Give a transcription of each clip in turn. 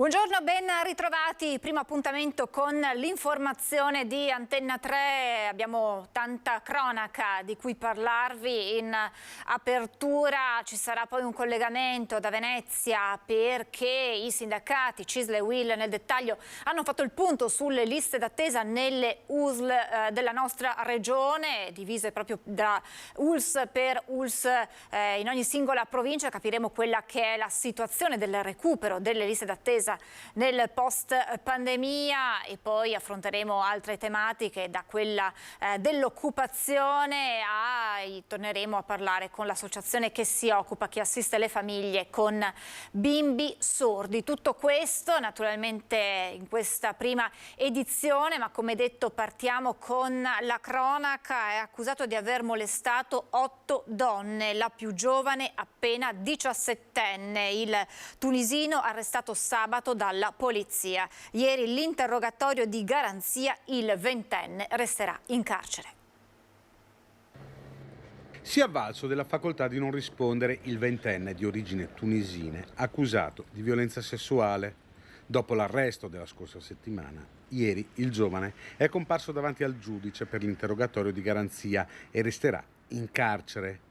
Buongiorno, ben ritrovati. Primo appuntamento con l'informazione di Antenna 3. Abbiamo tanta cronaca di cui parlarvi. In apertura ci sarà poi un collegamento da Venezia perché i sindacati CISL e UIL nel dettaglio hanno fatto il punto sulle liste d'attesa nelle USL della nostra regione, divise proprio da ULS per ULS in ogni singola provincia. Capiremo quella che è la situazione del recupero delle liste d'attesa nel post pandemia e poi affronteremo altre tematiche, da quella dell'occupazione torneremo a parlare con l'associazione che assiste le famiglie con bimbi sordi. Tutto questo naturalmente in questa prima edizione, ma come detto partiamo con la cronaca. È accusato di aver molestato 8 donne, la più giovane appena 17enne, il tunisino arrestato sabato dalla polizia. Ieri l'interrogatorio di garanzia, il 20enne resterà in carcere. Si è avvalso della facoltà di non rispondere il 20enne di origine tunisine, accusato di violenza sessuale. Dopo l'arresto della scorsa settimana, ieri il giovane è comparso davanti al giudice per l'interrogatorio di garanzia e resterà in carcere.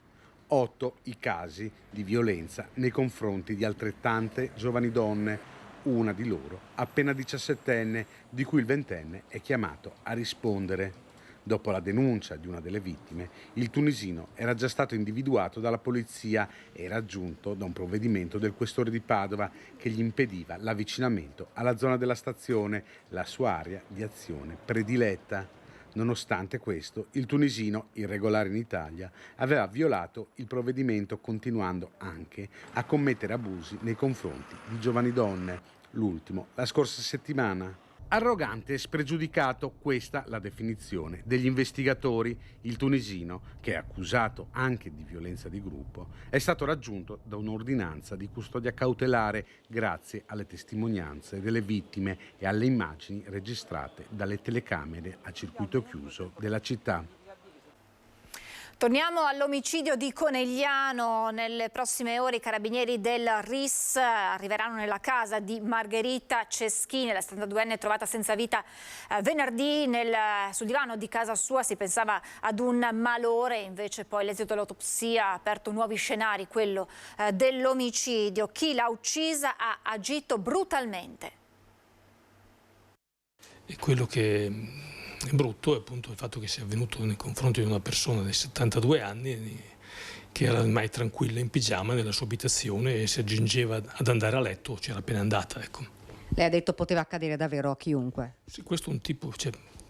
8 i casi di violenza nei confronti di altrettante giovani donne, una di loro appena 17enne, di cui il 20enne è chiamato a rispondere. Dopo la denuncia di una delle vittime, il tunisino era già stato individuato dalla polizia e raggiunto da un provvedimento del questore di Padova che gli impediva l'avvicinamento alla zona della stazione, la sua area di azione prediletta. Nonostante questo, il tunisino, irregolare in Italia, aveva violato il provvedimento, continuando anche a commettere abusi nei confronti di giovani donne. L'ultimo, la scorsa settimana. Arrogante e spregiudicato, questa la definizione degli investigatori. Il tunisino, che è accusato anche di violenza di gruppo, è stato raggiunto da un'ordinanza di custodia cautelare grazie alle testimonianze delle vittime e alle immagini registrate dalle telecamere a circuito chiuso della città. Torniamo all'omicidio di Conegliano. Nelle prossime ore i carabinieri del RIS arriveranno nella casa di Margherita Ceschini, la 72enne trovata senza vita venerdì sul divano di casa sua. Si pensava ad un malore, invece poi l'esito dell'autopsia ha aperto nuovi scenari, quello dell'omicidio. Chi l'ha uccisa ha agito brutalmente. E quello che è brutto è appunto il fatto che sia avvenuto nei confronti di una persona di 72 anni che era ormai tranquilla in pigiama nella sua abitazione e si accingeva ad andare a letto, c'era appena andata, ecco. Lei ha detto poteva accadere davvero a chiunque. Sì, questo è un tipo,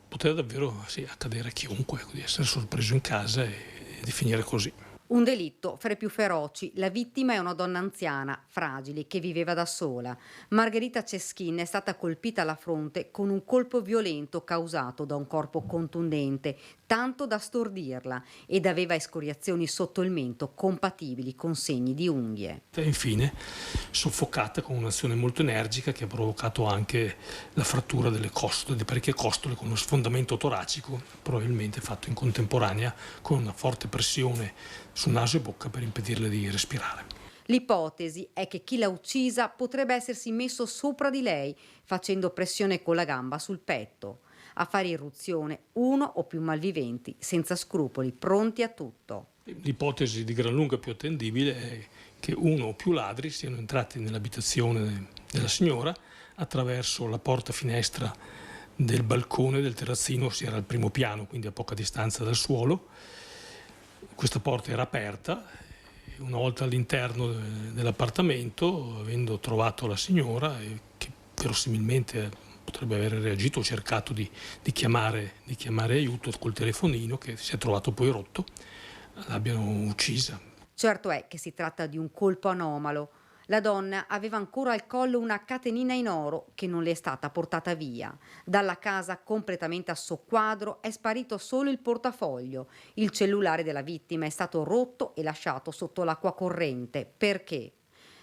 poteva davvero accadere a chiunque, ecco, di essere sorpreso in casa e di finire così. Un delitto fra i più feroci. La vittima è una donna anziana, fragile, che viveva da sola. Margherita Ceschin è stata colpita alla fronte con un colpo violento causato da un corpo contundente, tanto da stordirla, ed aveva escoriazioni sotto il mento compatibili con segni di unghie. E infine soffocata con un'azione molto energica che ha provocato anche la frattura delle parecchie costole con uno sfondamento toracico, probabilmente fatto in contemporanea con una forte pressione su naso e bocca per impedirle di respirare. L'ipotesi è che chi l'ha uccisa potrebbe essersi messo sopra di lei, facendo pressione con la gamba sul petto. A fare irruzione uno o più malviventi, senza scrupoli, pronti a tutto. L'ipotesi di gran lunga più attendibile è che uno o più ladri siano entrati nell'abitazione della signora attraverso la porta finestra del balcone del terrazzino, si era al primo piano, quindi a poca distanza dal suolo. Questa porta era aperta. Una volta all'interno dell'appartamento, avendo trovato la signora, che verosimilmente potrebbe aver reagito o cercato di chiamare aiuto col telefonino, che si è trovato poi rotto, l'abbiano uccisa. Certo è che si tratta di un colpo anomalo. La donna aveva ancora al collo una catenina in oro che non le è stata portata via. Dalla casa, completamente a soqquadro, è sparito solo il portafoglio. Il cellulare della vittima è stato rotto e lasciato sotto l'acqua corrente. Perché?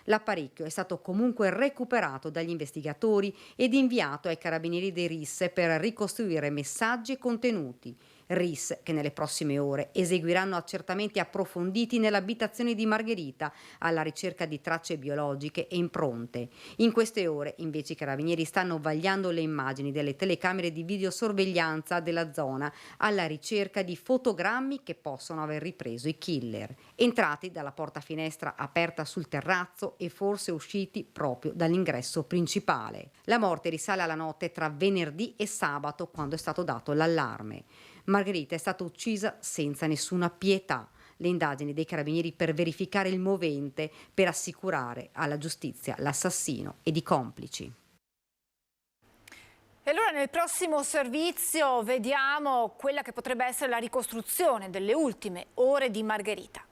L'apparecchio è stato comunque recuperato dagli investigatori ed inviato ai carabinieri dei RIS per ricostruire messaggi e contenuti. RIS che nelle prossime ore eseguiranno accertamenti approfonditi nell'abitazione di Margherita alla ricerca di tracce biologiche e impronte. In queste ore invece i carabinieri stanno vagliando le immagini delle telecamere di videosorveglianza della zona alla ricerca di fotogrammi che possono aver ripreso i killer, entrati dalla porta finestra aperta sul terrazzo e forse usciti proprio dall'ingresso principale. La morte risale alla notte tra venerdì e sabato, quando è stato dato l'allarme. Margherita è stata uccisa senza nessuna pietà. Le indagini dei carabinieri per verificare il movente, per assicurare alla giustizia l'assassino ed i complici. E allora nel prossimo servizio vediamo quella che potrebbe essere la ricostruzione delle ultime ore di Margherita.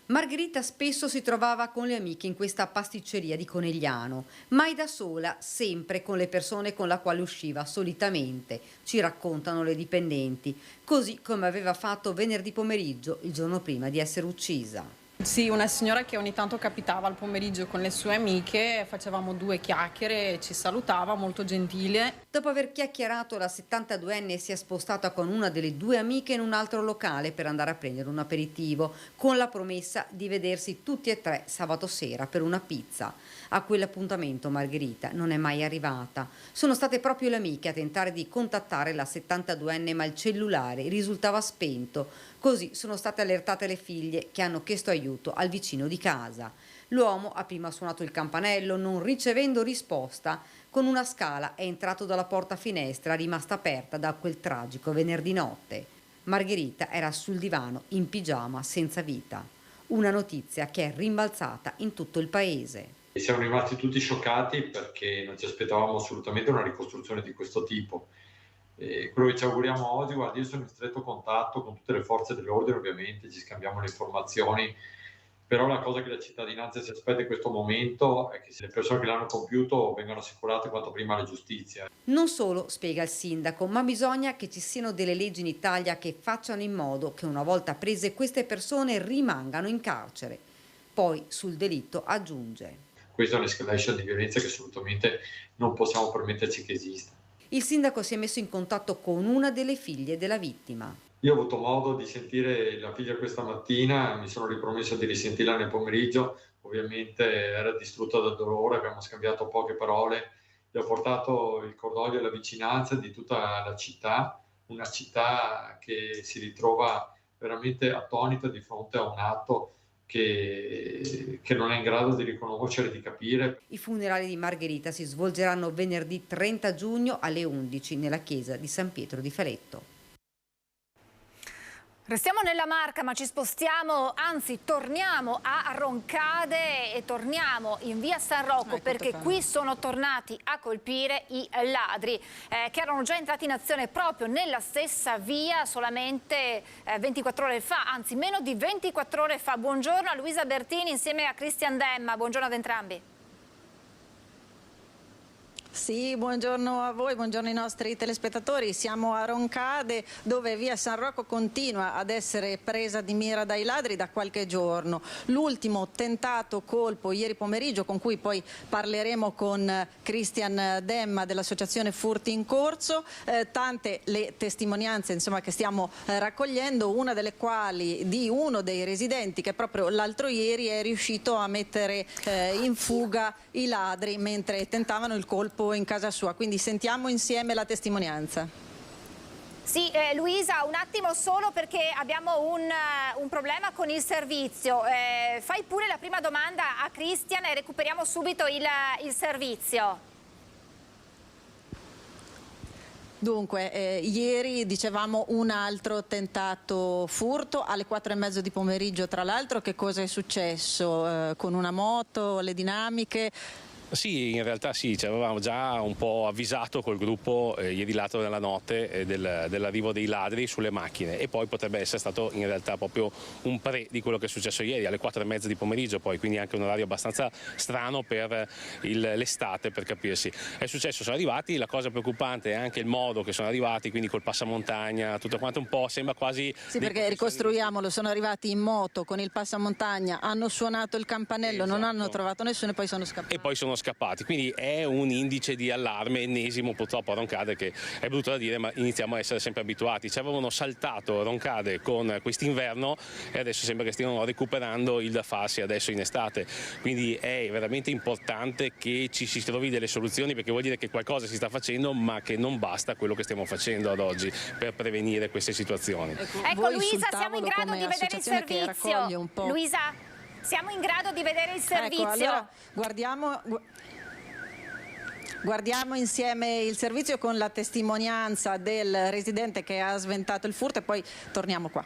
Margherita spesso si trovava con le amiche in questa pasticceria di Conegliano, mai da sola, sempre con le persone con la quale usciva solitamente, ci raccontano le dipendenti, così come aveva fatto venerdì pomeriggio, il giorno prima di essere uccisa. Sì, una signora che ogni tanto capitava al pomeriggio con le sue amiche, facevamo 2 chiacchiere, ci salutava, molto gentile. Dopo aver chiacchierato, la 72enne si è spostata con una delle 2 amiche in un altro locale per andare a prendere un aperitivo, con la promessa di vedersi tutti e 3 sabato sera per una pizza. A quell'appuntamento Margherita non è mai arrivata. Sono state proprio le amiche a tentare di contattare la 72enne, ma il cellulare risultava spento. Così sono state allertate le figlie, che hanno chiesto aiuto al vicino di casa. L'uomo ha prima suonato il campanello, non ricevendo risposta. Con una scala è entrato dalla porta finestra rimasta aperta da quel tragico venerdì notte. Margherita era sul divano in pigiama, senza vita. Una notizia che è rimbalzata in tutto il paese. Siamo rimasti tutti scioccati perché non ci aspettavamo assolutamente una ricostruzione di questo tipo. Quello che ci auguriamo oggi, guarda, io sono in stretto contatto con tutte le forze dell'ordine, ovviamente ci scambiamo le informazioni, però la cosa che la cittadinanza si aspetta in questo momento è che le persone che l'hanno compiuto vengano assicurate quanto prima alla giustizia. Non solo, spiega il sindaco, ma bisogna che ci siano delle leggi in Italia che facciano in modo che una volta prese queste persone rimangano in carcere. Poi sul delitto aggiunge: questa è un'escalation di violenza che assolutamente non possiamo permetterci che esista. Il sindaco si è messo in contatto con una delle figlie della vittima. Io ho avuto modo di sentire la figlia questa mattina, mi sono ripromesso di risentirla nel pomeriggio, ovviamente era distrutta dal dolore, abbiamo scambiato poche parole, gli ho portato il cordoglio e la vicinanza di tutta la città, una città che si ritrova veramente attonita di fronte a un atto che non è in grado di riconoscere, di capire. I funerali di Margherita si svolgeranno venerdì 30 giugno alle 11 nella chiesa di San Pietro di Feletto. Restiamo nella Marca, ma ci spostiamo, anzi torniamo a Roncade e torniamo in via San Rocco, perché qui sono tornati a colpire i ladri che erano già entrati in azione proprio nella stessa via solamente 24 ore fa, anzi meno di 24 ore fa. Buongiorno a Luisa Bertini insieme a Christian Demma, buongiorno ad entrambi. Sì, buongiorno a voi, buongiorno ai nostri telespettatori. Siamo a Roncade, dove via San Rocco continua ad essere presa di mira dai ladri da qualche giorno. L'ultimo tentato colpo ieri pomeriggio, con cui poi parleremo con Christian Demma dell'associazione Furti in Corso. Tante le testimonianze insomma, che stiamo raccogliendo, una delle quali di uno dei residenti che proprio l'altro ieri è riuscito a mettere in fuga i ladri mentre tentavano il colpo in casa sua, quindi sentiamo insieme la testimonianza. Sì, Luisa, un attimo solo perché abbiamo un problema con il servizio. Fai pure la prima domanda a Christian e recuperiamo subito il servizio. Dunque, ieri dicevamo un altro tentato furto alle 4:30 di pomeriggio, tra l'altro. Che cosa è successo? Con una moto, le dinamiche? Sì, in realtà sì, ci avevamo già un po' avvisato col gruppo ieri l'altro della notte dell'arrivo dei ladri sulle macchine, e poi potrebbe essere stato in realtà proprio un pre di quello che è successo ieri alle 4:30 di pomeriggio, poi quindi anche un orario abbastanza strano per l'estate, per capirsi. È successo, sono arrivati, la cosa preoccupante è anche il modo che sono arrivati, quindi col passamontagna, tutto quanto un po' sembra quasi... Sì, perché ricostruiamolo, sono arrivati in moto con il passamontagna, hanno suonato il campanello, esatto. Non hanno trovato nessuno e poi sono scappati. E poi sono scappati, quindi è un indice di allarme ennesimo purtroppo a Roncade, che è brutto da dire ma iniziamo a essere sempre abituati. Ci avevano saltato Roncade con quest'inverno e adesso sembra che stiano recuperando il da farsi adesso in estate, quindi è veramente importante che ci si trovi delle soluzioni, perché vuol dire che qualcosa si sta facendo ma che non basta quello che stiamo facendo ad oggi per prevenire queste situazioni. Ecco Luisa, siamo in grado di vedere il servizio. Luisa, siamo in grado di vedere il servizio. Ecco, allora guardiamo insieme il servizio con la testimonianza del residente che ha sventato il furto e poi torniamo qua.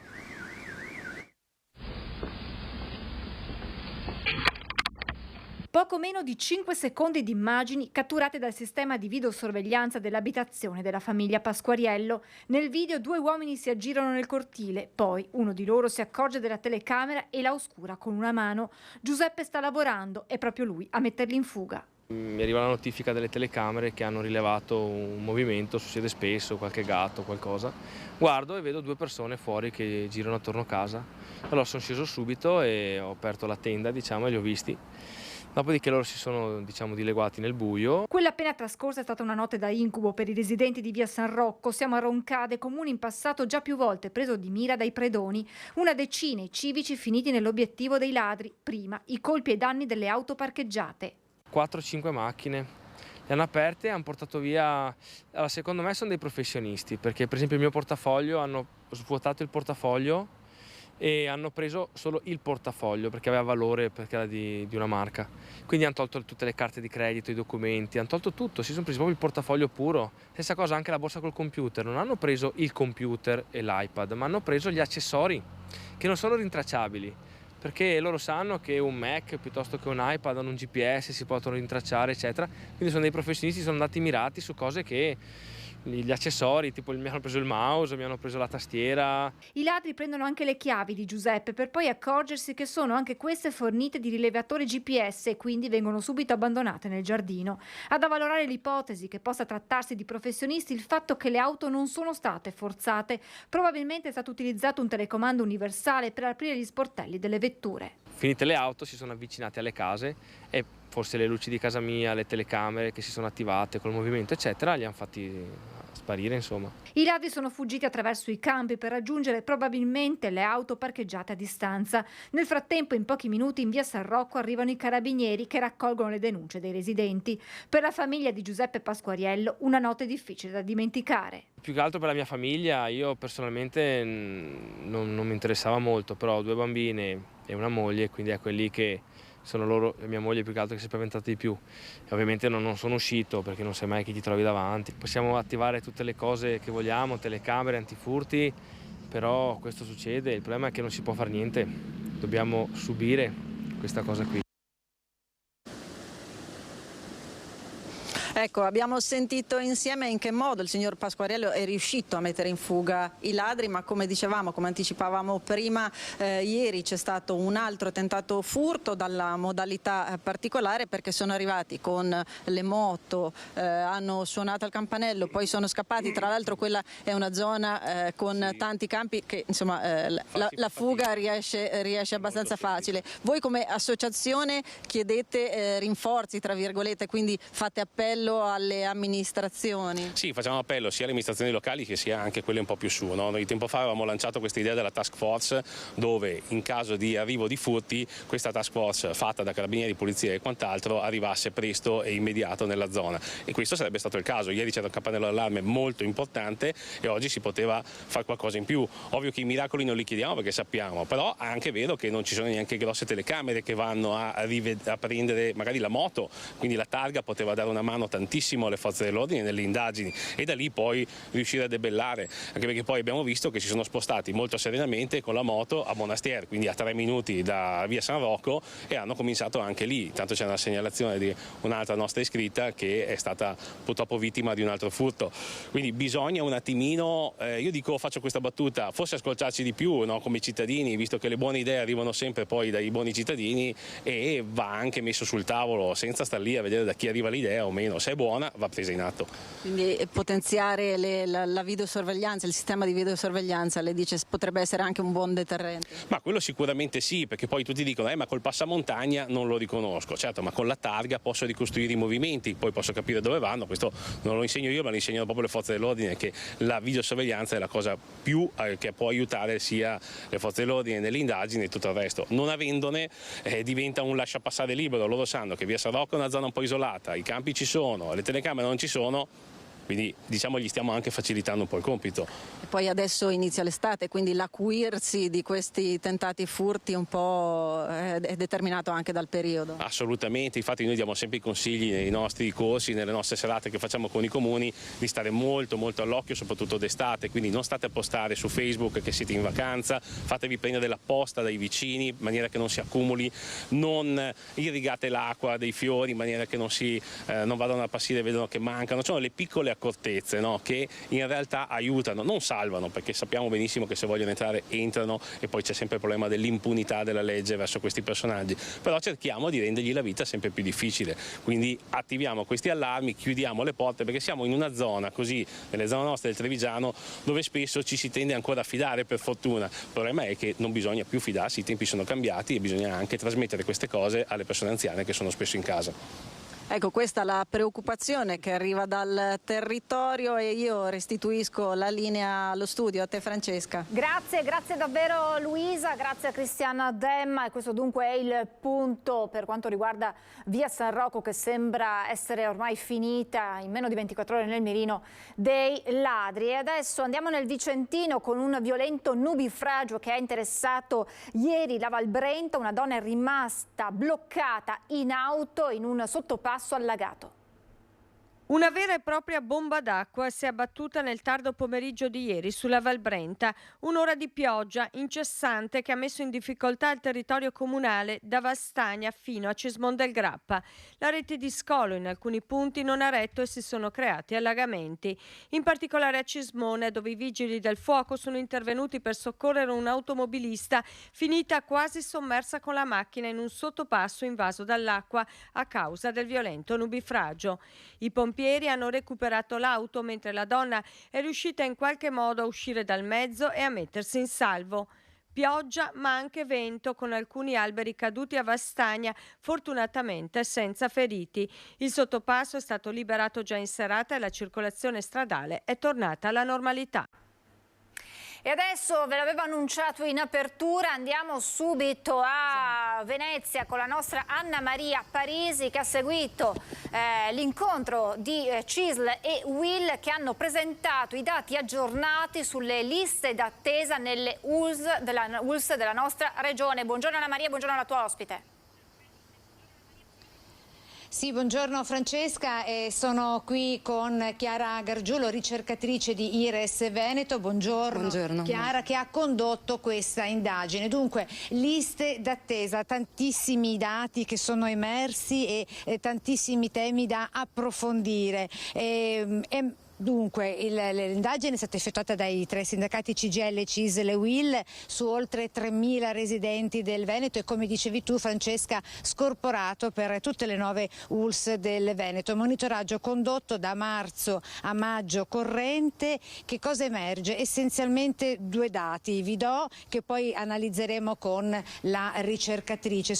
Poco meno di 5 secondi di immagini catturate dal sistema di videosorveglianza dell'abitazione della famiglia Pasquariello. Nel video 2 uomini si aggirano nel cortile, poi uno di loro si accorge della telecamera e la oscura con una mano. Giuseppe sta lavorando, è proprio lui a metterli in fuga. Mi arriva la notifica delle telecamere che hanno rilevato un movimento, succede spesso, qualche gatto, qualcosa. Guardo e vedo 2 persone fuori che girano attorno a casa. Allora sono sceso subito e ho aperto la tenda, e li ho visti. Dopodiché loro si sono, dileguati nel buio. Quella appena trascorsa è stata una notte da incubo per i residenti di via San Rocco. Siamo a Roncade, comune in passato già più volte preso di mira dai predoni. Una decina i civici finiti nell'obiettivo dei ladri. Prima i colpi ai danni delle auto parcheggiate. 4-5 macchine. Le hanno aperte e hanno portato via. Allora, secondo me sono dei professionisti, perché per esempio il mio portafoglio, hanno svuotato il portafoglio e hanno preso solo il portafoglio perché aveva valore, perché era di una marca. Quindi hanno tolto tutte le carte di credito, i documenti, hanno tolto tutto, si sono presi proprio il portafoglio puro. Stessa cosa anche la borsa col computer, non hanno preso il computer e l'iPad, ma hanno preso gli accessori che non sono rintracciabili, perché loro sanno che un Mac piuttosto che un iPad hanno un GPS, si possono rintracciare eccetera, quindi sono dei professionisti, sono andati mirati su cose che gli accessori, tipo mi hanno preso il mouse, mi hanno preso la tastiera. I ladri prendono anche le chiavi di Giuseppe per poi accorgersi che sono anche queste fornite di rilevatori GPS e quindi vengono subito abbandonate nel giardino. Ad avvalorare l'ipotesi che possa trattarsi di professionisti il fatto che le auto non sono state forzate. Probabilmente è stato utilizzato un telecomando universale per aprire gli sportelli delle vetture. Finite le auto si sono avvicinate alle case e forse le luci di casa mia, le telecamere che si sono attivate col movimento eccetera li hanno fatti sparire insomma. I ladri sono fuggiti attraverso i campi per raggiungere probabilmente le auto parcheggiate a distanza. Nel frattempo in pochi minuti in via San Rocco arrivano i carabinieri che raccolgono le denunce dei residenti. Per la famiglia di Giuseppe Pasquariello una notte difficile da dimenticare. Più che altro per la mia famiglia, io personalmente non mi interessava molto, però ho 2 bambine e una moglie, quindi ecco è lì che sono loro, mia moglie più che altro che si è spaventata di più. E ovviamente non sono uscito perché non sai mai chi ti trovi davanti. Possiamo attivare tutte le cose che vogliamo, telecamere, antifurti, però questo succede, il problema è che non si può fare niente, dobbiamo subire questa cosa qui. Ecco, abbiamo sentito insieme in che modo il signor Pasquariello è riuscito a mettere in fuga i ladri, ma come dicevamo, come anticipavamo prima, ieri c'è stato un altro tentato furto dalla modalità particolare, perché sono arrivati con le moto, hanno suonato il campanello, poi sono scappati. Tra l'altro quella è una zona con tanti campi che insomma la fuga riesce abbastanza facile. Voi come associazione chiedete rinforzi, tra virgolette, quindi fate appello alle amministrazioni? Sì, facciamo appello sia alle amministrazioni locali che sia anche quelle un po' più su. No? Noi tempo fa avevamo lanciato questa idea della task force, dove in caso di arrivo di furti questa task force fatta da carabinieri, polizia e quant'altro arrivasse presto e immediato nella zona, e questo sarebbe stato il caso. Ieri c'era un campanello d'allarme molto importante e oggi si poteva fare qualcosa in più. Ovvio che i miracoli non li chiediamo perché sappiamo, però è anche vero che non ci sono neanche grosse telecamere che vanno a prendere magari la moto, quindi la targa poteva dare una mano tantissimo alle forze dell'ordine nelle indagini e da lì poi riuscire a debellare, anche perché poi abbiamo visto che si sono spostati molto serenamente con la moto a Monastier, quindi a 3 minuti da via San Rocco, e hanno cominciato anche lì. Tanto c'è una segnalazione di un'altra nostra iscritta che è stata purtroppo vittima di un altro furto, quindi bisogna un attimino, io dico, faccio questa battuta, forse ascoltarci di più, no? Come cittadini, visto che le buone idee arrivano sempre poi dai buoni cittadini, e va anche messo sul tavolo senza star lì a vedere da chi arriva l'idea o meno. se è buona va presa in atto. Quindi potenziare la videosorveglianza, il sistema di videosorveglianza, lei dice potrebbe essere anche un buon deterrente? Ma quello sicuramente sì, perché poi tutti dicono ma col passamontagna non lo riconosco, certo, ma con la targa posso ricostruire i movimenti, poi posso capire dove vanno, questo non lo insegno io ma lo insegnano proprio le forze dell'ordine, che la videosorveglianza è la cosa più che può aiutare sia le forze dell'ordine nelle indagini e tutto il resto. Non avendone diventa un lasciapassare libero, loro sanno che via San Rocco è una zona un po' isolata, i campi ci sono, le telecamere non ci sono, quindi diciamo gli stiamo anche facilitando un po' il compito. E poi adesso inizia l'estate, quindi l'acuirsi di questi tentati furti un po' è determinato anche dal periodo. Assolutamente, infatti noi diamo sempre i consigli nei nostri corsi, nelle nostre serate che facciamo con i comuni, di stare molto all'occhio, soprattutto d'estate, quindi non state a postare su Facebook che siete in vacanza, fatevi prendere la posta dai vicini in maniera che non si accumuli, non irrigate l'acqua dei fiori in maniera che non vadano a passare e vedano che mancano, sono le piccole accortezze, no? Che in realtà aiutano, non salvano, perché sappiamo benissimo che se vogliono entrare entrano e poi c'è sempre il problema dell'impunità della legge verso questi personaggi, però cerchiamo di rendergli la vita sempre più difficile, quindi attiviamo questi allarmi, chiudiamo le porte, perché siamo in una zona così, nelle zone nostre del Trevigiano, dove spesso ci si tende ancora a fidare, per fortuna. Il problema è che non bisogna più fidarsi, i tempi sono cambiati e bisogna anche trasmettere queste cose alle persone anziane che sono spesso in casa. Ecco, questa è la preoccupazione che arriva dal territorio e io restituisco la linea allo studio. A te Francesca. Grazie davvero Luisa, grazie a Cristiana Demma, e questo dunque è il punto per quanto riguarda via San Rocco, che sembra essere ormai finita in meno di 24 ore nel mirino dei ladri. E adesso andiamo nel Vicentino con un violento nubifragio che ha interessato ieri la Val Brenta. Una donna è rimasta bloccata in auto in un sottopasso allagato. Una vera e propria bomba d'acqua si è abbattuta nel tardo pomeriggio di ieri sulla Val Brenta. Un'ora di pioggia incessante che ha messo in difficoltà il territorio comunale da Vastagna fino a Cismon del Grappa. La rete di scolo in alcuni punti non ha retto e si sono creati allagamenti. In particolare a Cismone, dove i vigili del fuoco sono intervenuti per soccorrere un automobilista finita quasi sommersa con la macchina in un sottopasso invaso dall'acqua a causa del violento nubifragio. I pompieri hanno recuperato l'auto mentre la donna è riuscita in qualche modo a uscire dal mezzo e a mettersi in salvo. Pioggia ma anche vento, con alcuni alberi caduti a Vastagna, fortunatamente senza feriti. Il sottopasso è stato liberato già in serata e la circolazione stradale è tornata alla normalità. E adesso ve l'avevo annunciato in apertura, andiamo subito a Venezia con la nostra Anna Maria Parisi, che ha seguito l'incontro di CISL e UIL, che hanno presentato i dati aggiornati sulle liste d'attesa nelle ULSS della nostra regione. Buongiorno Anna Maria, buongiorno alla tua ospite. Sì, buongiorno Francesca, sono qui con Chiara Gargiulo, ricercatrice di IRES Veneto. Buongiorno Chiara, che ha condotto questa indagine. Dunque, liste d'attesa, tantissimi dati che sono emersi e tantissimi temi da approfondire. Dunque, l'indagine è stata effettuata dai 3 sindacati CGIL, CISL e UIL su oltre 3.000 residenti del Veneto e, come dicevi tu Francesca, scorporato per tutte le 9 ULSS del Veneto. Monitoraggio condotto da marzo a maggio corrente. Che cosa emerge? Essenzialmente 2 dati, vi do, che poi analizzeremo con la ricercatrice.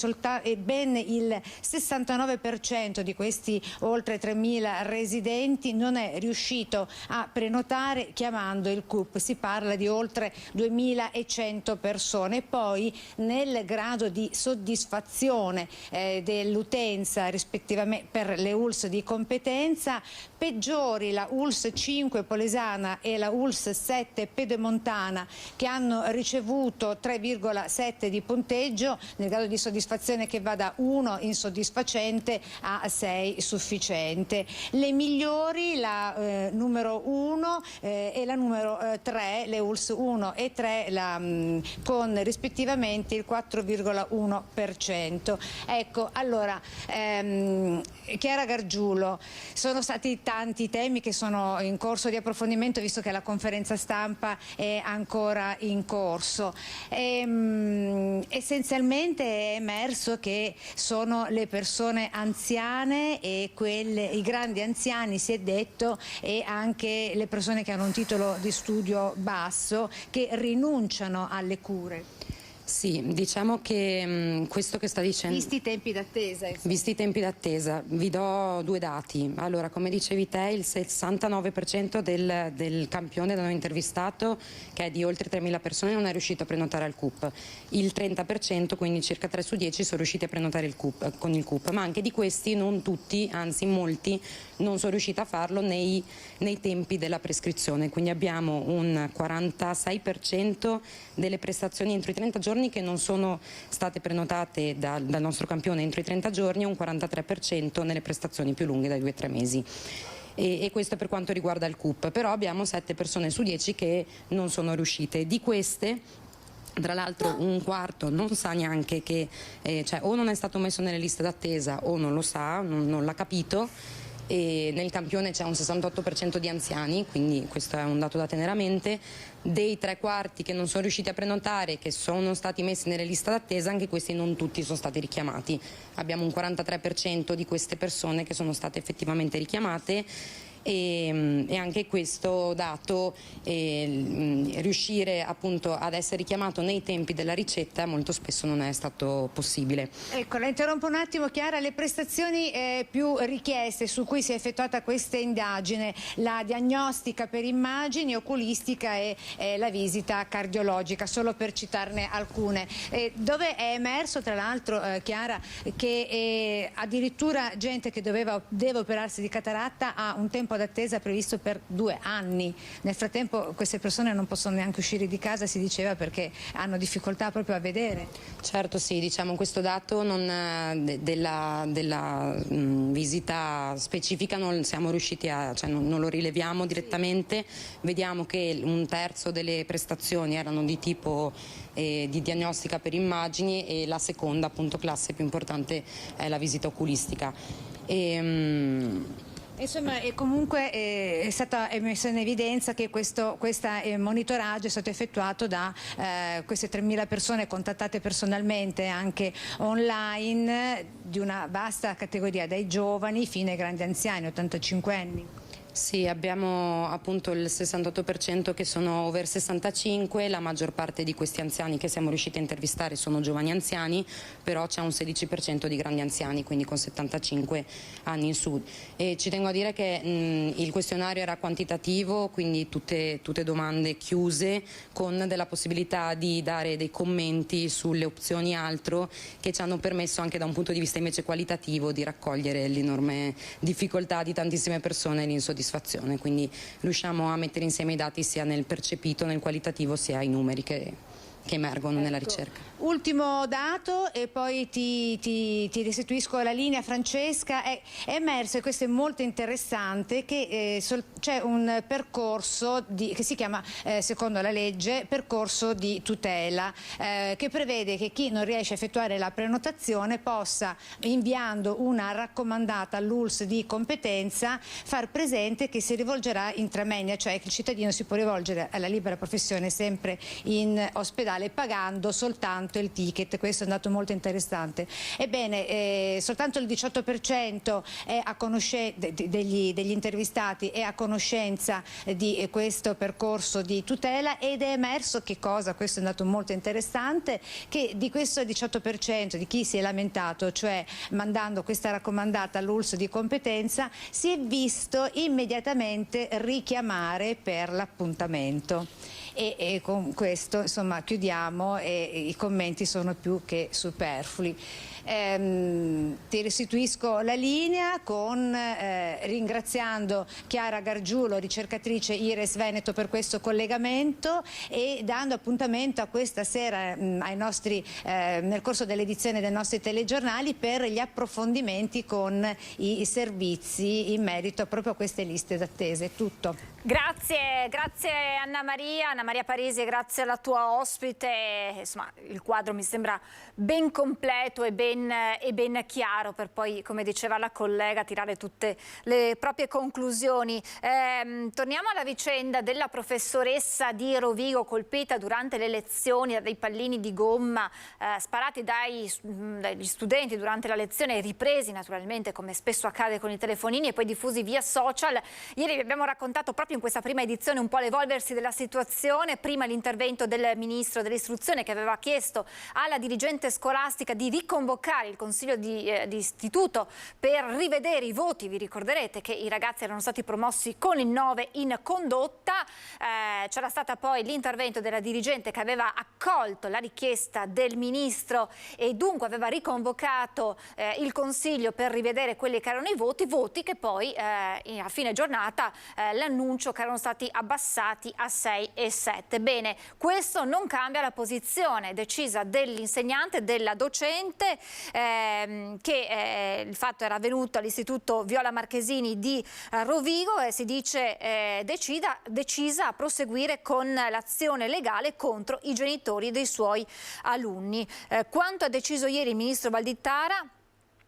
Ben il 69% di questi oltre 3.000 residenti non è riuscito a prenotare chiamando il CUP. Si parla di oltre 2.100 persone. E poi nel grado di soddisfazione dell'utenza rispettivamente per le ULSS di competenza, peggiori la ULSS 5 Polesana e la ULSS 7 Pedemontana, che hanno ricevuto 3,7 di punteggio, nel grado di soddisfazione che va da 1 insoddisfacente a 6 sufficiente. Le migliori, la numero 1 e la numero 3, le ULSS 1 e 3 con rispettivamente il 4,1%. Ecco, allora Chiara Gargiulo, sono stati tanti temi che sono in corso di approfondimento, visto che la conferenza stampa è ancora in corso. Essenzialmente è emerso che sono le persone anziane e i grandi anziani, si è detto, e anche le persone che hanno un titolo di studio basso che rinunciano alle cure. Sì, diciamo che questo che sta dicendo... Visti i tempi d'attesa. Visti i tempi d'attesa, vi do 2 dati. Allora, come dicevi te, il 69% del campione da noi intervistato, che è di oltre 3.000 persone, non è riuscito a prenotare al CUP. Il 30%, quindi circa 3 su 10, sono riusciti a prenotare con il CUP. Ma anche di questi non tutti, anzi molti, non sono riusciti a farlo nei tempi della prescrizione. Quindi abbiamo un 46% delle prestazioni entro i 30 giorni che non sono state prenotate dal nostro campione entro i 30 giorni e un 43% nelle prestazioni più lunghe dai 2-3 mesi. E questo per quanto riguarda il CUP, però abbiamo 7 persone su 10 che non sono riuscite. Di queste, tra l'altro, un quarto non sa neanche che, cioè o non è stato messo nelle liste d'attesa o non lo sa, non l'ha capito. E nel campione c'è un 68% di anziani, quindi questo è un dato da tenere a mente. Dei 3/4 che non sono riusciti a prenotare, che sono stati messi nelle liste d'attesa, anche questi non tutti sono stati richiamati. Abbiamo un 43% di queste persone che sono state effettivamente richiamate. E anche questo dato, riuscire appunto ad essere richiamato nei tempi della ricetta molto spesso non è stato possibile. Ecco, la interrompo un attimo, Chiara. Le prestazioni più richieste su cui si è effettuata questa indagine, la diagnostica per immagini, oculistica e la visita cardiologica, solo per citarne alcune, dove è emerso tra l'altro, Chiara, che addirittura gente che deve operarsi di cataratta ha un tempo d'attesa previsto per 2 anni. Nel frattempo queste persone non possono neanche uscire di casa, si diceva, perché hanno difficoltà proprio a vedere. Certo, sì, diciamo questo dato della visita specifica non siamo riusciti non lo rileviamo direttamente. Vediamo che un terzo delle prestazioni erano di tipo di diagnostica per immagini e la seconda, appunto, classe più importante è la visita oculistica. Insomma, comunque è stata messa in evidenza che questo monitoraggio è stato effettuato da queste 3.000 persone contattate personalmente, anche online, di una vasta categoria, dai giovani fino ai grandi anziani, 85 anni. Sì, abbiamo appunto il 68% che sono over 65, la maggior parte di questi anziani che siamo riusciti a intervistare sono giovani anziani, però c'è un 16% di grandi anziani, quindi con 75 anni in su. E ci tengo a dire che il questionario era quantitativo, quindi tutte domande chiuse, con della possibilità di dare dei commenti sulle opzioni altro, che ci hanno permesso anche da un punto di vista invece qualitativo di raccogliere l'enorme difficoltà di tantissime persone e l'insoddisfazione. Quindi riusciamo a mettere insieme i dati sia nel percepito, nel qualitativo, sia i numeri che emergono nella ricerca. Ultimo dato e poi ti restituisco la linea, Francesca. È emerso, e questo è molto interessante, che c'è un percorso che si chiama, secondo la legge, percorso di tutela, che prevede che chi non riesce a effettuare la prenotazione possa, inviando una raccomandata all'ULSS di competenza, far presente che si rivolgerà intramoenia, cioè che il cittadino si può rivolgere alla libera professione sempre in ospedale pagando soltanto il ticket. Questo è un dato molto interessante. Ebbene, soltanto il 18% è a degli intervistati è a conoscenza di questo percorso di tutela, ed è emerso che cosa? Questo è un dato molto interessante, che di questo 18% di chi si è lamentato, cioè mandando questa raccomandata all'ULSS di competenza, si è visto immediatamente richiamare per l'appuntamento. e con questo insomma chiudiamo e i commenti sono più che superflui. Ti restituisco la linea ringraziando Chiara Gargiulo, ricercatrice IRES Veneto, per questo collegamento e dando appuntamento a questa sera nel corso dell'edizione dei nostri telegiornali per gli approfondimenti con i servizi in merito proprio a queste liste d'attesa. È tutto. Grazie Anna Maria Parisi, grazie alla tua ospite. Insomma, il quadro mi sembra ben completo e ben chiaro per poi, come diceva la collega, tirare tutte le proprie conclusioni. Torniamo alla vicenda della professoressa di Rovigo colpita durante le lezioni da dei pallini di gomma sparati dagli studenti durante la lezione, ripresi naturalmente come spesso accade con i telefonini e poi diffusi via social. Ieri vi abbiamo raccontato proprio in questa prima edizione un po' l'evolversi della situazione, prima l'intervento del ministro dell'istruzione che aveva chiesto alla dirigente scolastica di riconvocare il consiglio di istituto per rivedere i voti. Vi ricorderete che i ragazzi erano stati promossi con il 9 in condotta, c'era stata poi l'intervento della dirigente che aveva accolto la richiesta del ministro e dunque aveva riconvocato il consiglio per rivedere quelli che erano i voti che poi a fine giornata l'annuncio che erano stati abbassati a 6 e 7. Bene, questo non cambia la posizione decisa dell'insegnante, della docente, che il fatto era avvenuto all'istituto Viola Marchesini di Rovigo e si dice decisa a proseguire con l'azione legale contro i genitori dei suoi alunni. Quanto ha deciso ieri il ministro Valditara,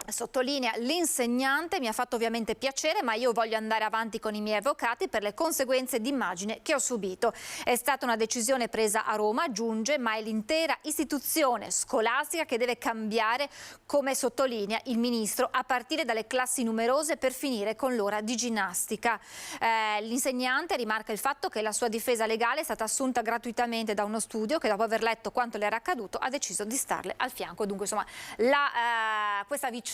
sottolinea l'insegnante, mi ha fatto ovviamente piacere, ma io voglio andare avanti con i miei avvocati per le conseguenze d'immagine che ho subito. È stata una decisione presa a Roma, aggiunge, ma è l'intera istituzione scolastica che deve cambiare, come sottolinea il ministro, a partire dalle classi numerose per finire con l'ora di ginnastica. L'insegnante rimarca il fatto che la sua difesa legale è stata assunta gratuitamente da uno studio che, dopo aver letto quanto le era accaduto, ha deciso di starle al fianco. Dunque, insomma, questa vicenda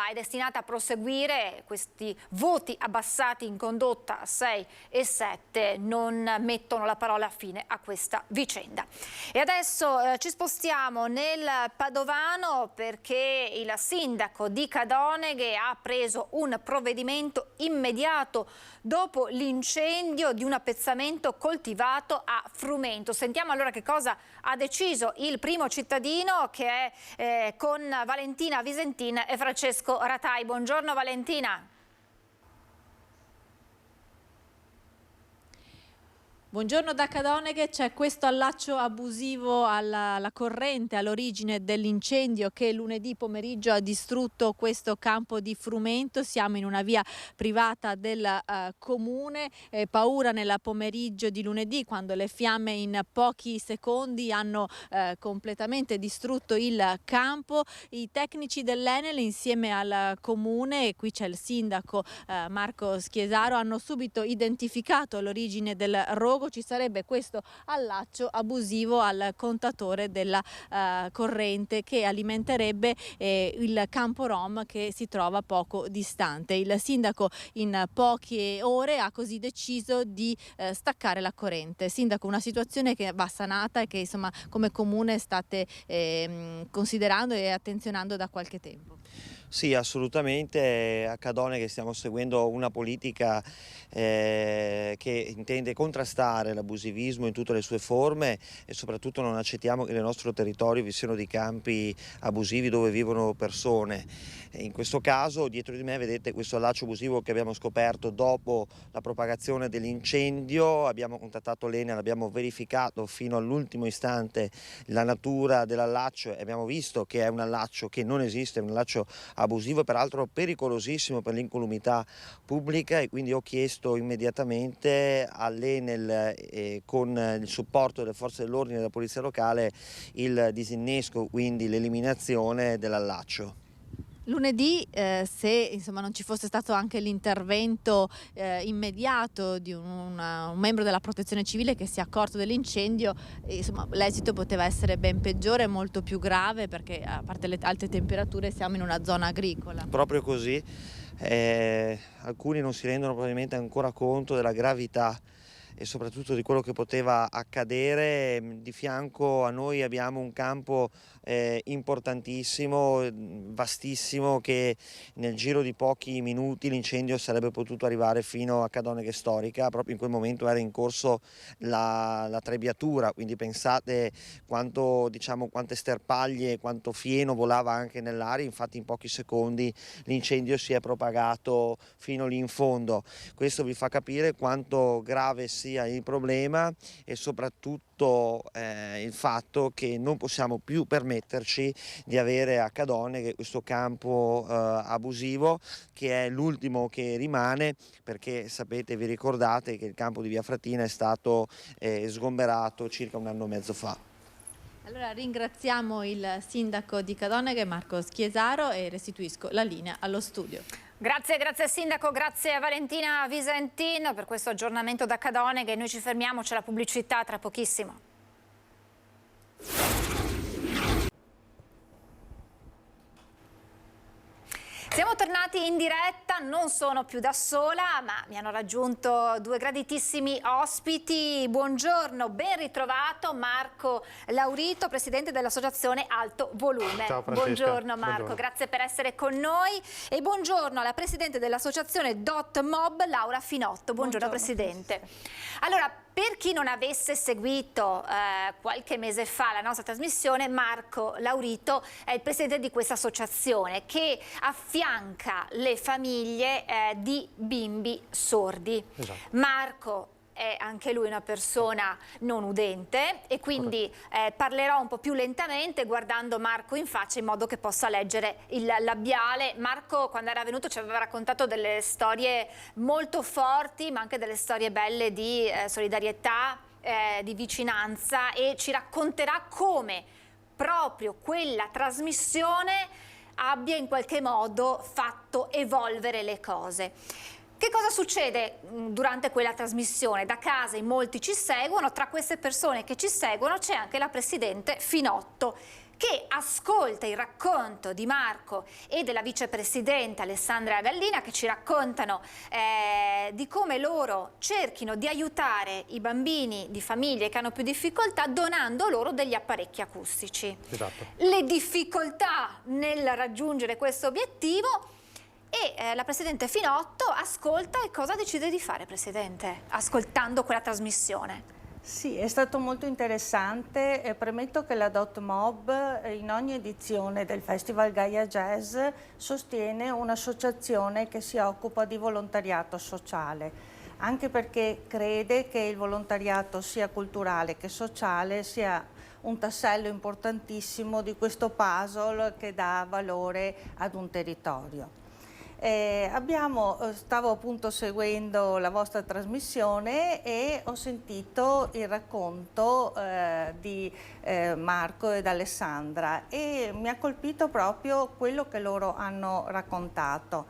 è destinata a proseguire. Questi voti abbassati in condotta a 6 e 7 non mettono la parola fine a questa vicenda. E adesso ci spostiamo nel Padovano perché il sindaco di Cadoneghe ha preso un provvedimento immediato dopo l'incendio di un appezzamento coltivato a frumento. Sentiamo allora che cosa ha deciso il primo cittadino, che è con Valentina Visentin e Francesco Ratai. Buongiorno Valentina. Buongiorno da Cadoneghe. C'è questo allaccio abusivo alla corrente all'origine dell'incendio che lunedì pomeriggio ha distrutto questo campo di frumento. Siamo in una via privata del comune. Paura nel pomeriggio di lunedì, quando le fiamme in pochi secondi hanno completamente distrutto il campo. I tecnici dell'Enel insieme al comune, e qui c'è il sindaco Marco Schiesaro, hanno subito identificato l'origine del rogo. Ci sarebbe questo allaccio abusivo al contatore della corrente che alimenterebbe il campo rom che si trova poco distante. Il sindaco in poche ore ha così deciso di staccare la corrente. Sindaco, una situazione che va sanata e che insomma come comune state considerando e attenzionando da qualche tempo. Sì, assolutamente. A Cadoneghe stiamo seguendo una politica che intende contrastare l'abusivismo in tutte le sue forme e soprattutto non accettiamo che nel nostro territorio vi siano dei campi abusivi dove vivono persone. In questo caso dietro di me vedete questo allaccio abusivo che abbiamo scoperto dopo la propagazione dell'incendio. Abbiamo contattato l'Enel, abbiamo verificato fino all'ultimo istante la natura dell'allaccio e abbiamo visto che è un allaccio che non esiste, è un allaccio abusivo e peraltro pericolosissimo per l'incolumità pubblica, e quindi ho chiesto immediatamente all'Enel con il supporto delle forze dell'ordine e della polizia locale il disinnesco, quindi l'eliminazione dell'allaccio. Lunedì, se insomma non ci fosse stato anche l'intervento immediato di un membro della Protezione Civile che si è accorto dell'incendio, insomma l'esito poteva essere ben peggiore, molto più grave, perché a parte le alte temperature siamo in una zona agricola. Proprio così, alcuni non si rendono probabilmente ancora conto della gravità e soprattutto di quello che poteva accadere. Di fianco a noi abbiamo un campo importantissimo, vastissimo, che nel giro di pochi minuti l'incendio sarebbe potuto arrivare fino a Cadoneghe Storica. Proprio in quel momento era in corso la trebbiatura, quindi pensate quante sterpaglie, quanto fieno volava anche nell'aria. Infatti in pochi secondi l'incendio si è propagato fino lì in fondo. Questo vi fa capire quanto grave sia il problema e soprattutto il fatto che non possiamo più permetterci di avere a Cadoneghe questo campo abusivo, che è l'ultimo che rimane, perché sapete, vi ricordate che il campo di Via Fratina è stato sgomberato circa 1 anno e mezzo fa. Allora ringraziamo il sindaco di Cadoneghe, Marco Schiesaro, e restituisco la linea allo studio. Grazie sindaco, grazie a Valentina Visentin per questo aggiornamento da Cadoneghe. Noi ci fermiamo, c'è la pubblicità tra pochissimo. Siamo tornati in diretta, non sono più da sola, ma mi hanno raggiunto 2 graditissimi ospiti. Buongiorno, ben ritrovato Marco Laurito, presidente dell'associazione Alto Volume. Ciao Francesca. Buongiorno Marco, buongiorno. Grazie per essere con noi. E buongiorno alla presidente dell'associazione Dot Mob, Laura Finotto. Buongiorno Presidente. Allora, per chi non avesse seguito qualche mese fa la nostra trasmissione, Marco Laurito è il presidente di questa associazione che affianca le famiglie di bimbi sordi. Esatto. Marco è anche lui una persona non udente e quindi parlerò un po' più lentamente guardando Marco in faccia in modo che possa leggere il labiale. Marco, quando era venuto, ci aveva raccontato delle storie molto forti, ma anche delle storie belle di solidarietà, di vicinanza, e ci racconterà come proprio quella trasmissione abbia in qualche modo fatto evolvere le cose. Che cosa succede durante quella trasmissione? Da casa in molti ci seguono, tra queste persone che ci seguono c'è anche la presidente Finotto, che ascolta il racconto di Marco e della vicepresidente Alessandra Gallina, che ci raccontano di come loro cerchino di aiutare i bambini di famiglie che hanno più difficoltà donando loro degli apparecchi acustici. Esatto. Le difficoltà nel raggiungere questo obiettivo. E la presidente Finotto ascolta e cosa decide di fare, Presidente, ascoltando quella trasmissione? Sì, è stato molto interessante. Premetto che la Dot Mob in ogni edizione del Festival Gaia Jazz sostiene un'associazione che si occupa di volontariato sociale, anche perché crede che il volontariato sia culturale che sociale sia un tassello importantissimo di questo puzzle che dà valore ad un territorio. Stavo appunto seguendo la vostra trasmissione e ho sentito il racconto di Marco ed Alessandra e mi ha colpito proprio quello che loro hanno raccontato.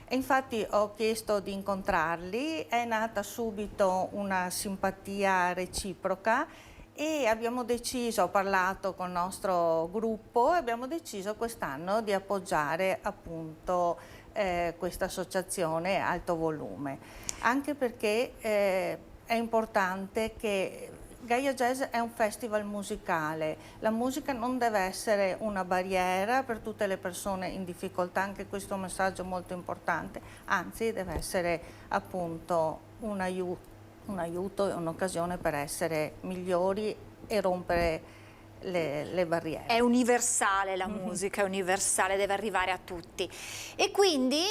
E infatti ho chiesto di incontrarli, è nata subito una simpatia reciproca e abbiamo deciso, ho parlato con il nostro gruppo e abbiamo deciso quest'anno di appoggiare appunto questa associazione Alto Volume, anche perché è importante che Gaia Jazz è un festival musicale, la musica non deve essere una barriera per tutte le persone in difficoltà, anche questo è un messaggio molto importante, anzi deve essere appunto un aiuto e un'occasione per essere migliori e rompere le barriere. È universale la musica, è universale, deve arrivare a tutti. E quindi,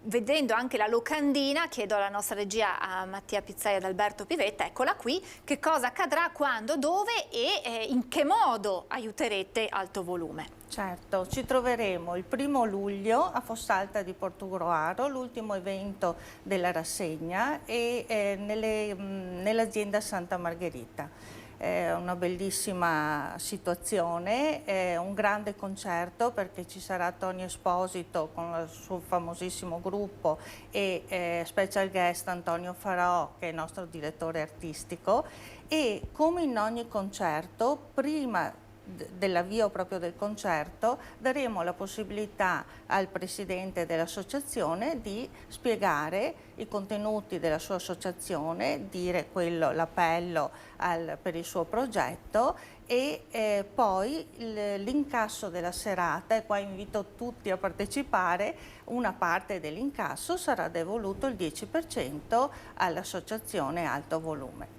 vedendo anche la locandina, chiedo alla nostra regia, a Mattia Pizzaia ed Alberto Pivetta, eccola qui, che cosa accadrà, quando, dove e in che modo aiuterete Alto Volume? Certo, ci troveremo il 1° luglio a Fossalta di Portogruaro, l'ultimo evento della rassegna, e nell'azienda Santa Margherita. È una bellissima situazione, è un grande concerto perché ci sarà Tonio Esposito con il suo famosissimo gruppo e special guest Antonio Farò, che è il nostro direttore artistico, e come in ogni concerto prima dell'avvio proprio del concerto, daremo la possibilità al presidente dell'associazione di spiegare i contenuti della sua associazione, dire l'appello per il suo progetto e poi l'incasso della serata, e qua invito tutti a partecipare, una parte dell'incasso sarà devoluto il 10% all'associazione Alto Volume.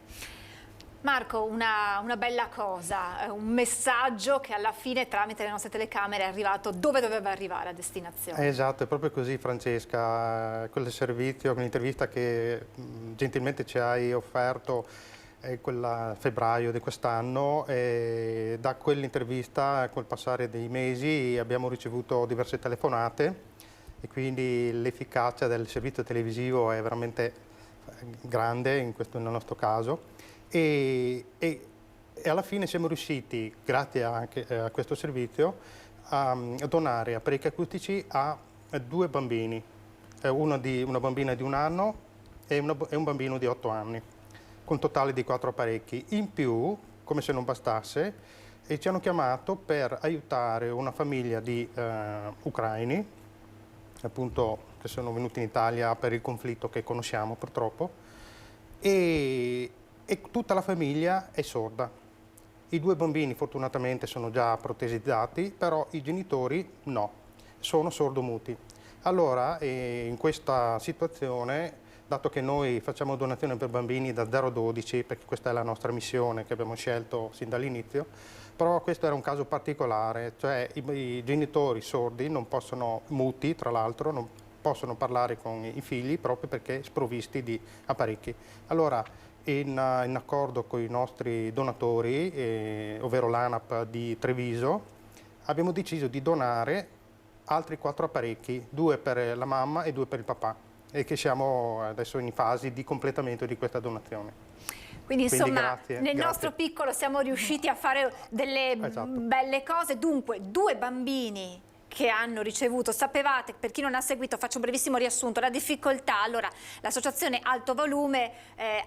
Marco, una bella cosa, un messaggio che alla fine tramite le nostre telecamere è arrivato dove doveva arrivare a destinazione. Esatto, è proprio così Francesca, quel servizio, quell'intervista che gentilmente ci hai offerto quella febbraio di quest'anno, da quell'intervista col passare dei mesi abbiamo ricevuto diverse telefonate e quindi l'efficacia del servizio televisivo è veramente grande nel nostro caso. E alla fine siamo riusciti, grazie anche a questo servizio, a donare apparecchi acustici a 2 bambini, una bambina di 1 anno e un bambino di 8 anni, con totale di 4 apparecchi. In più, come se non bastasse, ci hanno chiamato per aiutare una famiglia di ucraini, appunto, che sono venuti in Italia per il conflitto che conosciamo purtroppo, e tutta la famiglia è sorda. I 2 bambini fortunatamente sono già protesizzati, però i genitori no, sono sordomuti. Allora, in questa situazione, dato che noi facciamo donazione per bambini da 0 a 12, perché questa è la nostra missione che abbiamo scelto sin dall'inizio, però questo era un caso particolare, cioè i genitori sordi non possono, muti tra l'altro, non possono parlare con i figli proprio perché sprovvisti di apparecchi. Allora, in accordo con i nostri donatori, ovvero l'ANAP di Treviso, abbiamo deciso di donare altri 4 apparecchi, 2 per la mamma e 2 per il papà, e che siamo adesso in fase di completamento di questa donazione. Quindi insomma, grazie. Nostro piccolo siamo riusciti a fare delle belle cose. Dunque, 2 bambini che hanno ricevuto, sapevate, per chi non ha seguito, faccio un brevissimo riassunto, la difficoltà. Allora, l'associazione Alto Volume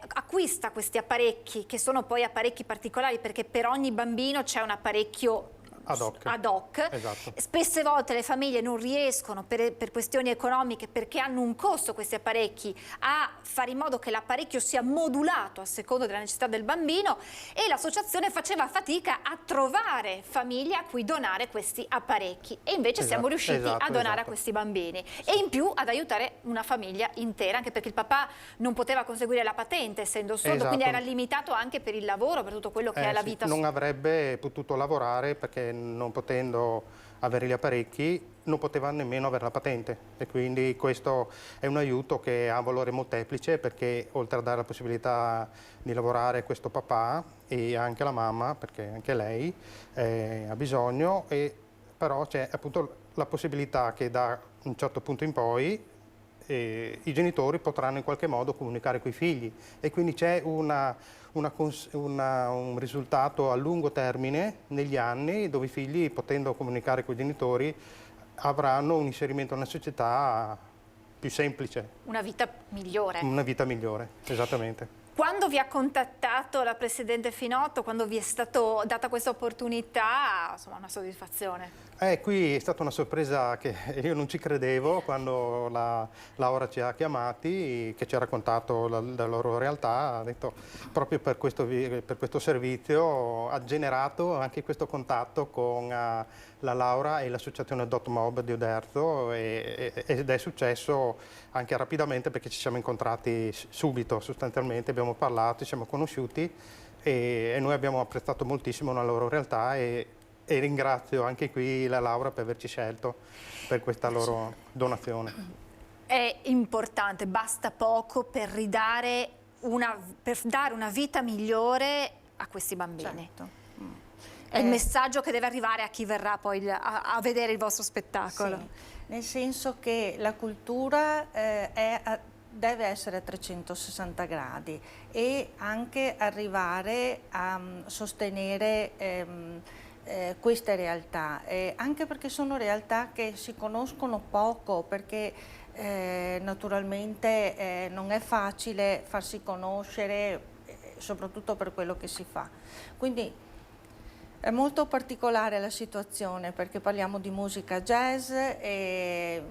acquista questi apparecchi, che sono poi apparecchi particolari, perché per ogni bambino c'è un apparecchio ad hoc. Esatto. Spesse volte le famiglie non riescono per questioni economiche, perché hanno un costo questi apparecchi, a fare in modo che l'apparecchio sia modulato a seconda della necessità del bambino, e l'associazione faceva fatica a trovare famiglie a cui donare questi apparecchi, e invece siamo riusciti a donare a questi bambini e in più ad aiutare una famiglia intera, anche perché il papà non poteva conseguire la patente essendo sordo, quindi era limitato anche per il lavoro, per tutto quello che è la vita. Non avrebbe potuto lavorare perché non potendo avere gli apparecchi non poteva nemmeno avere la patente, e quindi questo è un aiuto che ha un valore molteplice, perché oltre a dare la possibilità di lavorare a questo papà e anche la mamma, perché anche lei ha bisogno, però c'è appunto la possibilità che da un certo punto in poi i genitori potranno in qualche modo comunicare con i figli, e quindi c'è un risultato a lungo termine negli anni, dove i figli, potendo comunicare con i genitori, avranno un inserimento nella società più semplice. Una vita migliore. Una vita migliore, esattamente. Quando vi ha contattato la Presidente Finotto, quando vi è stata data questa opportunità, insomma, una soddisfazione? Qui è stata una sorpresa che io non ci credevo quando Laura ci ha chiamati, che ci ha raccontato la loro realtà. Ha detto proprio per questo servizio ha generato anche questo contatto con la Laura e l'associazione DotMob di Oderzo, ed è successo anche rapidamente, perché ci siamo incontrati subito, sostanzialmente abbiamo parlato, ci siamo conosciuti, e noi abbiamo apprezzato moltissimo la loro realtà, e ringrazio anche qui la Laura per averci scelto per questa loro donazione. È importante, basta poco per dare una vita migliore a questi bambini. Certo. È il messaggio che deve arrivare a chi verrà poi a vedere il vostro spettacolo. Sì, nel senso che la cultura deve essere a 360 gradi e anche arrivare a sostenere queste realtà, anche perché sono realtà che si conoscono poco, perché naturalmente non è facile farsi conoscere, soprattutto per quello che si fa. Quindi È molto particolare la situazione perché parliamo di musica jazz e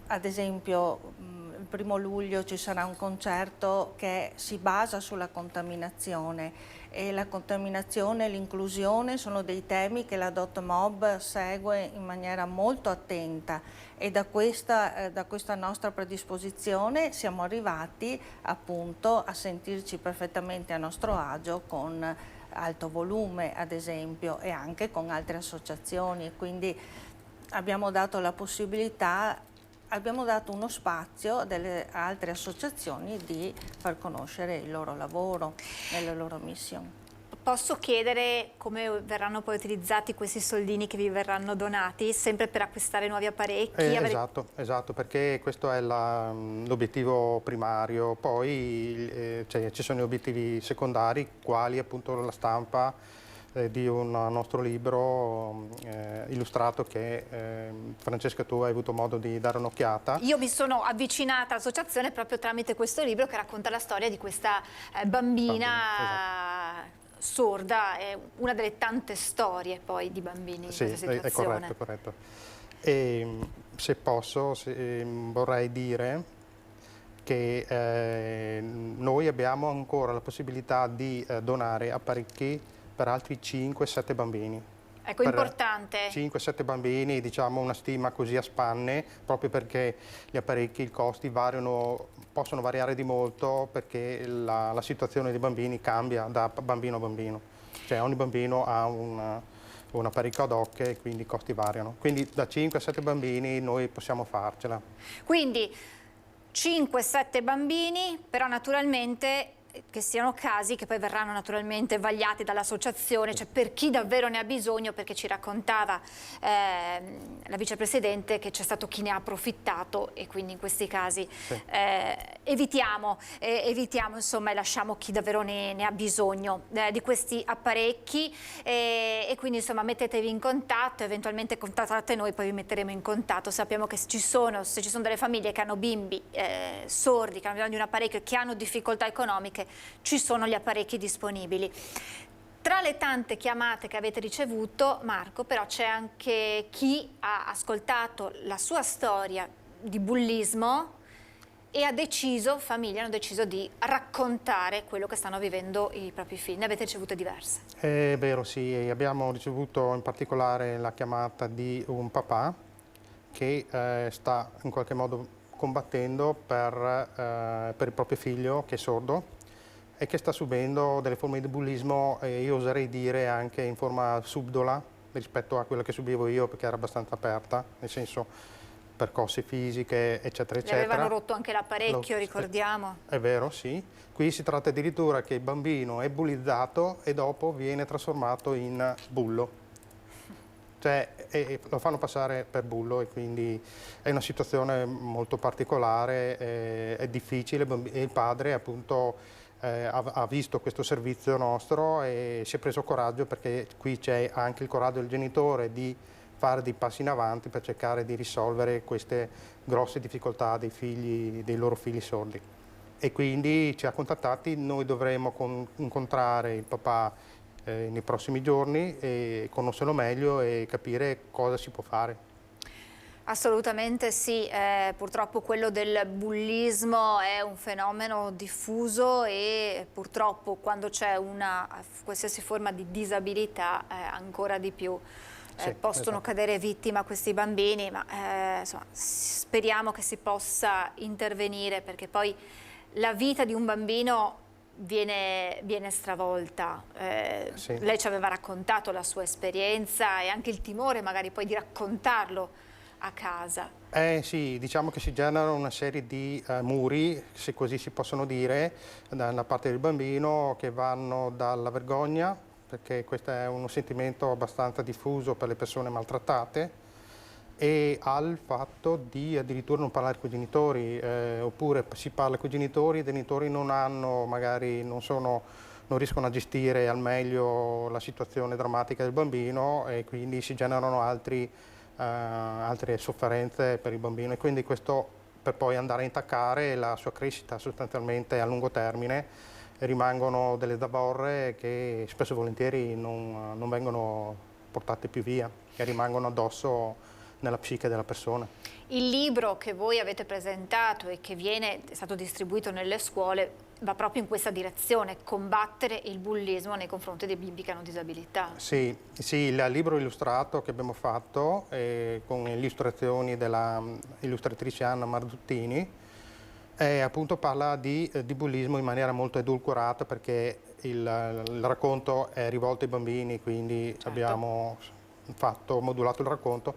ad esempio il 1° luglio ci sarà un concerto che si basa sulla contaminazione e la contaminazione e l'inclusione sono dei temi che la Dotmob segue in maniera molto attenta e da questa nostra predisposizione siamo arrivati appunto a sentirci perfettamente a nostro agio con Alto Volume ad esempio e anche con altre associazioni, quindi abbiamo dato la possibilità, abbiamo dato uno spazio a delle altre associazioni di far conoscere il loro lavoro e le loro missioni. Posso chiedere come verranno poi utilizzati questi soldini che vi verranno donati, sempre per acquistare nuovi apparecchi? Esatto, perché questo è l'obiettivo primario, poi ci sono gli obiettivi secondari, quali appunto la stampa di un nostro libro illustrato che Francesca tu hai avuto modo di dare un'occhiata. Io mi sono avvicinata all'associazione proprio tramite questo libro che racconta la storia di questa bambina esatto. sorda, è una delle tante storie poi di bambini in questa situazione. È corretto. E se posso, vorrei dire che noi abbiamo ancora la possibilità di donare apparecchi per altri 5-7 bambini. Ecco, importante. 5-7 bambini, diciamo una stima così a spanne, proprio perché gli apparecchi, i costi possono variare di molto perché la situazione dei bambini cambia da bambino a bambino. Cioè ogni bambino ha un apparecchio ad hoc e quindi i costi variano. Quindi da 5-7 bambini noi possiamo farcela. Quindi 5-7 bambini, però naturalmente che siano casi che poi verranno naturalmente vagliati dall'associazione, cioè per chi davvero ne ha bisogno, perché ci raccontava la vicepresidente che c'è stato chi ne ha approfittato e quindi in questi casi evitiamo insomma e lasciamo chi davvero ne ha bisogno di questi apparecchi e quindi insomma mettetevi in contatto, eventualmente contattate noi, poi vi metteremo in contatto. Sappiamo che se ci sono delle famiglie che hanno bimbi sordi, che hanno bisogno di un apparecchio e che hanno difficoltà economiche, ci sono gli apparecchi disponibili. Tra le tante chiamate che avete ricevuto, Marco, però c'è anche chi ha ascoltato la sua storia di bullismo e famiglie hanno deciso di raccontare quello che stanno vivendo i propri figli. Ne avete ricevute diverse? È vero, sì. Abbiamo ricevuto in particolare la chiamata di un papà che sta in qualche modo combattendo per il proprio figlio che è sordo e che sta subendo delle forme di bullismo, io oserei dire anche in forma subdola rispetto a quella che subivo io, perché era abbastanza aperta, nel senso percosse fisiche, eccetera, eccetera. Le avevano rotto anche l'apparecchio, ricordiamo. È vero, sì. Qui si tratta addirittura che il bambino è bullizzato e dopo viene trasformato in bullo. Cioè, lo fanno passare per bullo e quindi è una situazione molto particolare, è difficile e il padre appunto ha visto questo servizio nostro e si è preso coraggio, perché qui c'è anche il coraggio del genitore di fare dei passi in avanti per cercare di risolvere queste grosse difficoltà dei loro figli sordi. E quindi ci ha contattati, noi dovremo incontrare il papà nei prossimi giorni e conoscerlo meglio e capire cosa si può fare. Assolutamente sì, purtroppo quello del bullismo è un fenomeno diffuso e purtroppo quando c'è una qualsiasi forma di disabilità ancora di più. Possono cadere vittima questi bambini, ma insomma, speriamo che si possa intervenire, perché poi la vita di un bambino viene stravolta. Lei ci aveva raccontato la sua esperienza e anche il timore magari poi di raccontarlo a casa. Sì, diciamo che si generano una serie di muri, se così si possono dire, da parte del bambino, che vanno dalla vergogna, perché questo è uno sentimento abbastanza diffuso per le persone maltrattate, e al fatto di addirittura non parlare con i genitori, oppure si parla con i genitori non hanno, magari non riescono a gestire al meglio la situazione drammatica del bambino e quindi si generano altre sofferenze per il bambino, e quindi questo per poi andare a intaccare la sua crescita sostanzialmente a lungo termine rimangono delle zavorre che spesso e volentieri non vengono portate più via, che rimangono addosso nella psiche della persona. Il libro che voi avete presentato e che è stato distribuito nelle scuole va proprio in questa direzione, combattere il bullismo nei confronti dei bimbi che hanno disabilità. Sì, il libro illustrato che abbiamo fatto con illustrazioni della illustratrice Anna Marzuttini appunto parla di bullismo in maniera molto edulcorata, perché il racconto è rivolto ai bambini, quindi abbiamo modulato il racconto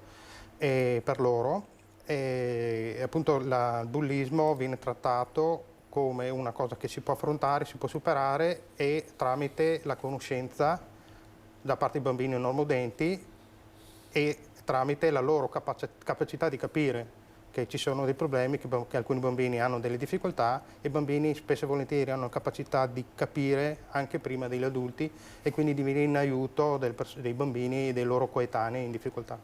per loro. E appunto il bullismo viene trattato come una cosa che si può affrontare, si può superare, e tramite la conoscenza da parte dei bambini normodenti e tramite la loro capacità di capire che ci sono dei problemi, che alcuni bambini hanno delle difficoltà, e i bambini spesso e volentieri hanno capacità di capire anche prima degli adulti, e quindi di venire in aiuto dei bambini e dei loro coetanei in difficoltà.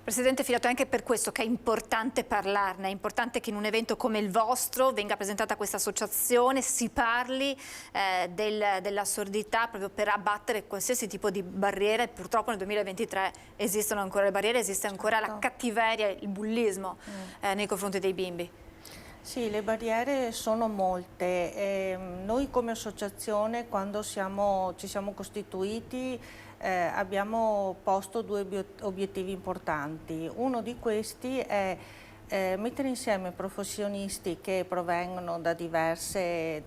Presidente Filato, è anche per questo che è importante parlarne, è importante che in un evento come il vostro venga presentata questa associazione, si parli della sordità, proprio per abbattere qualsiasi tipo di barriere. Purtroppo nel 2023 esistono ancora le barriere, esiste ancora la cattiveria, il bullismo nei confronti dei bimbi. Sì, le barriere sono molte. Noi come associazione, quando ci siamo costituiti, abbiamo posto due obiettivi importanti. Uno di questi è mettere insieme professionisti che provengono da diverse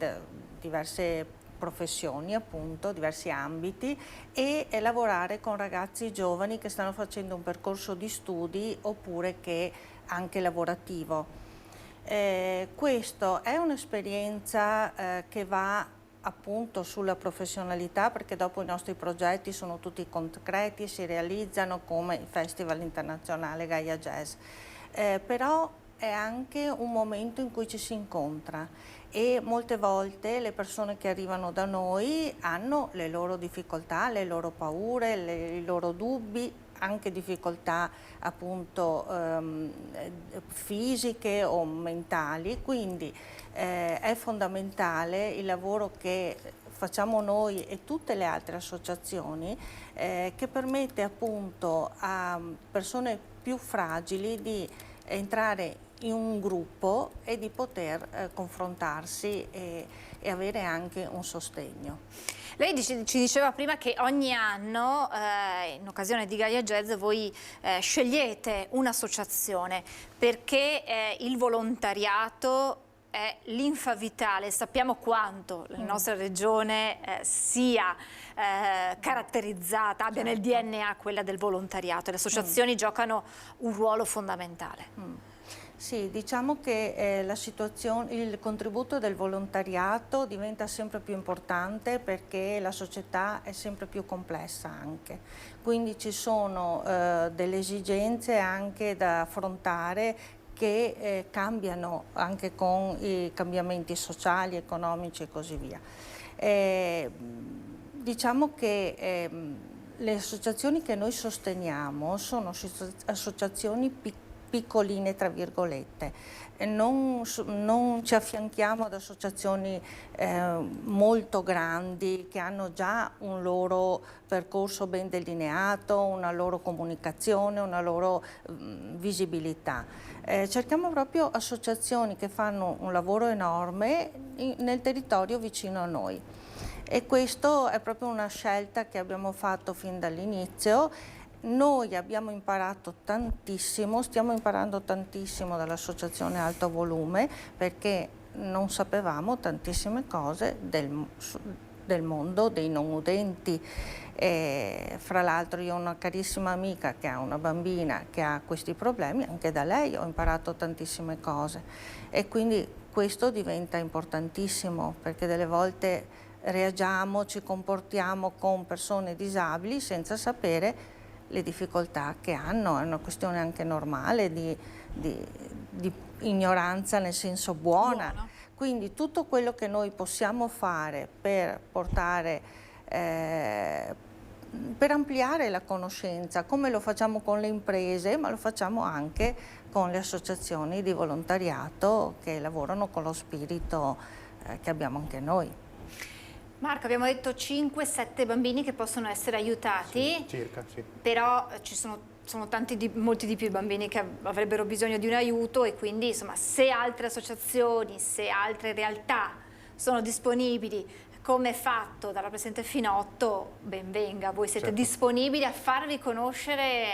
professioni, appunto, diversi ambiti, e lavorare con ragazzi giovani che stanno facendo un percorso di studi oppure che anche lavorativo. Questo è un'esperienza che va appunto sulla professionalità, perché dopo i nostri progetti sono tutti concreti e si realizzano come il Festival Internazionale Gaia Jazz, però è anche un momento in cui ci si incontra, e molte volte le persone che arrivano da noi hanno le loro difficoltà, le loro paure, i loro dubbi, anche difficoltà appunto fisiche o mentali, quindi è fondamentale il lavoro che facciamo noi e tutte le altre associazioni, che permette appunto a persone più fragili di entrare in un gruppo e di poter confrontarsi e avere anche un sostegno. Lei ci diceva prima che ogni anno, in occasione di Gaia Jazz, voi scegliete un'associazione, perché il volontariato è linfa vitale. Sappiamo quanto la nostra regione sia caratterizzata, abbia nel DNA quella del volontariato, e le associazioni giocano un ruolo fondamentale. Sì, diciamo che il contributo del volontariato diventa sempre più importante, perché la società è sempre più complessa anche. Quindi ci sono delle esigenze anche da affrontare che cambiano anche con i cambiamenti sociali, economici e così via. Diciamo che le associazioni che noi sosteniamo sono associazioni piccoline, tra virgolette, non ci affianchiamo ad associazioni molto grandi che hanno già un loro percorso ben delineato, una loro comunicazione, una loro visibilità. Cerchiamo proprio associazioni che fanno un lavoro enorme nel territorio vicino a noi, e questo è proprio una scelta che abbiamo fatto fin dall'inizio. Noi abbiamo imparato tantissimo, stiamo imparando tantissimo dall'associazione Alto Volume, perché non sapevamo tantissime cose del mondo dei non udenti. Fra l'altro io ho una carissima amica che ha una bambina che ha questi problemi, anche da lei ho imparato tantissime cose, e quindi questo diventa importantissimo, perché delle volte reagiamo, ci comportiamo con persone disabili senza sapere le difficoltà che hanno. È una questione anche normale di ignoranza nel senso buona. Quindi tutto quello che noi possiamo fare per portare, per ampliare la conoscenza, come lo facciamo con le imprese, ma lo facciamo anche con le associazioni di volontariato che lavorano con lo spirito che abbiamo anche noi. Marco, abbiamo detto 5-7 bambini che possono essere aiutati, sì, circa, sì. Però ci sono molti di più i bambini che avrebbero bisogno di un aiuto, e quindi insomma, se altre associazioni, se altre realtà sono disponibili, come fatto dalla Presidente Finotto, ben venga. Voi siete disponibili a farvi conoscere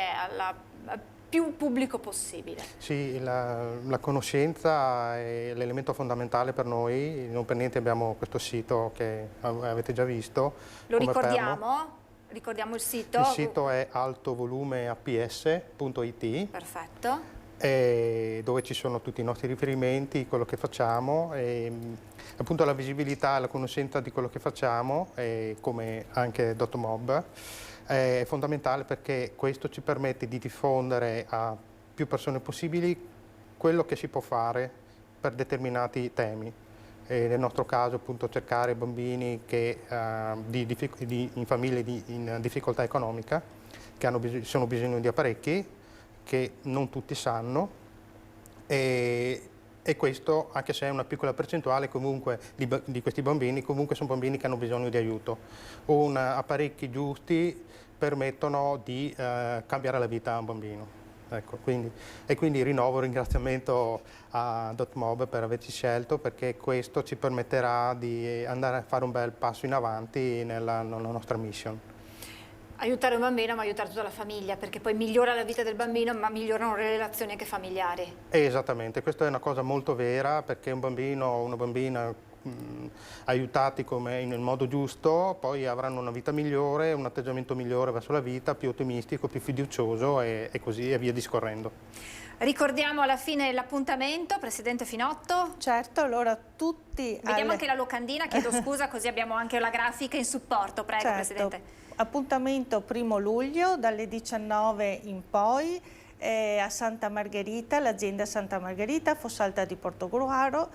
al più pubblico possibile. Sì, la conoscenza è l'elemento fondamentale per noi. Non per niente abbiamo questo sito che avete già visto. Lo ricordiamo? Ricordiamo il sito. Il sito è altovolumeaps.it. Perfetto. Dove ci sono tutti i nostri riferimenti, quello che facciamo, e appunto la visibilità e la conoscenza di quello che facciamo, come anche DotMob, è fondamentale, perché questo ci permette di diffondere a più persone possibili quello che si può fare per determinati temi. Nel nostro caso appunto cercare bambini che, in famiglie in difficoltà economica, che sono bisogno di apparecchi che non tutti sanno, e questo, anche se è una piccola percentuale comunque di questi bambini, comunque sono bambini che hanno bisogno di aiuto. Apparecchi giusti permettono di cambiare la vita a un bambino. Ecco, quindi rinnovo il ringraziamento a DotMob per averci scelto, perché questo ci permetterà di andare a fare un bel passo in avanti nella nostra mission. Aiutare un bambino, ma aiutare tutta la famiglia, perché poi migliora la vita del bambino, ma migliorano le relazioni anche familiari. Esattamente, questa è una cosa molto vera, perché un bambino o una bambina aiutati nel modo giusto, poi avranno una vita migliore, un atteggiamento migliore verso la vita, più ottimistico, più fiducioso, e così e via discorrendo. Ricordiamo alla fine l'appuntamento, Presidente Finotto. Certo, allora tutti... Vediamo anche la locandina, chiedo scusa, così abbiamo anche la grafica in supporto. Prego, certo. Presidente. Appuntamento 1° luglio dalle 19 in poi a Santa Margherita, l'azienda Santa Margherita, Fossalta di Portogruaro.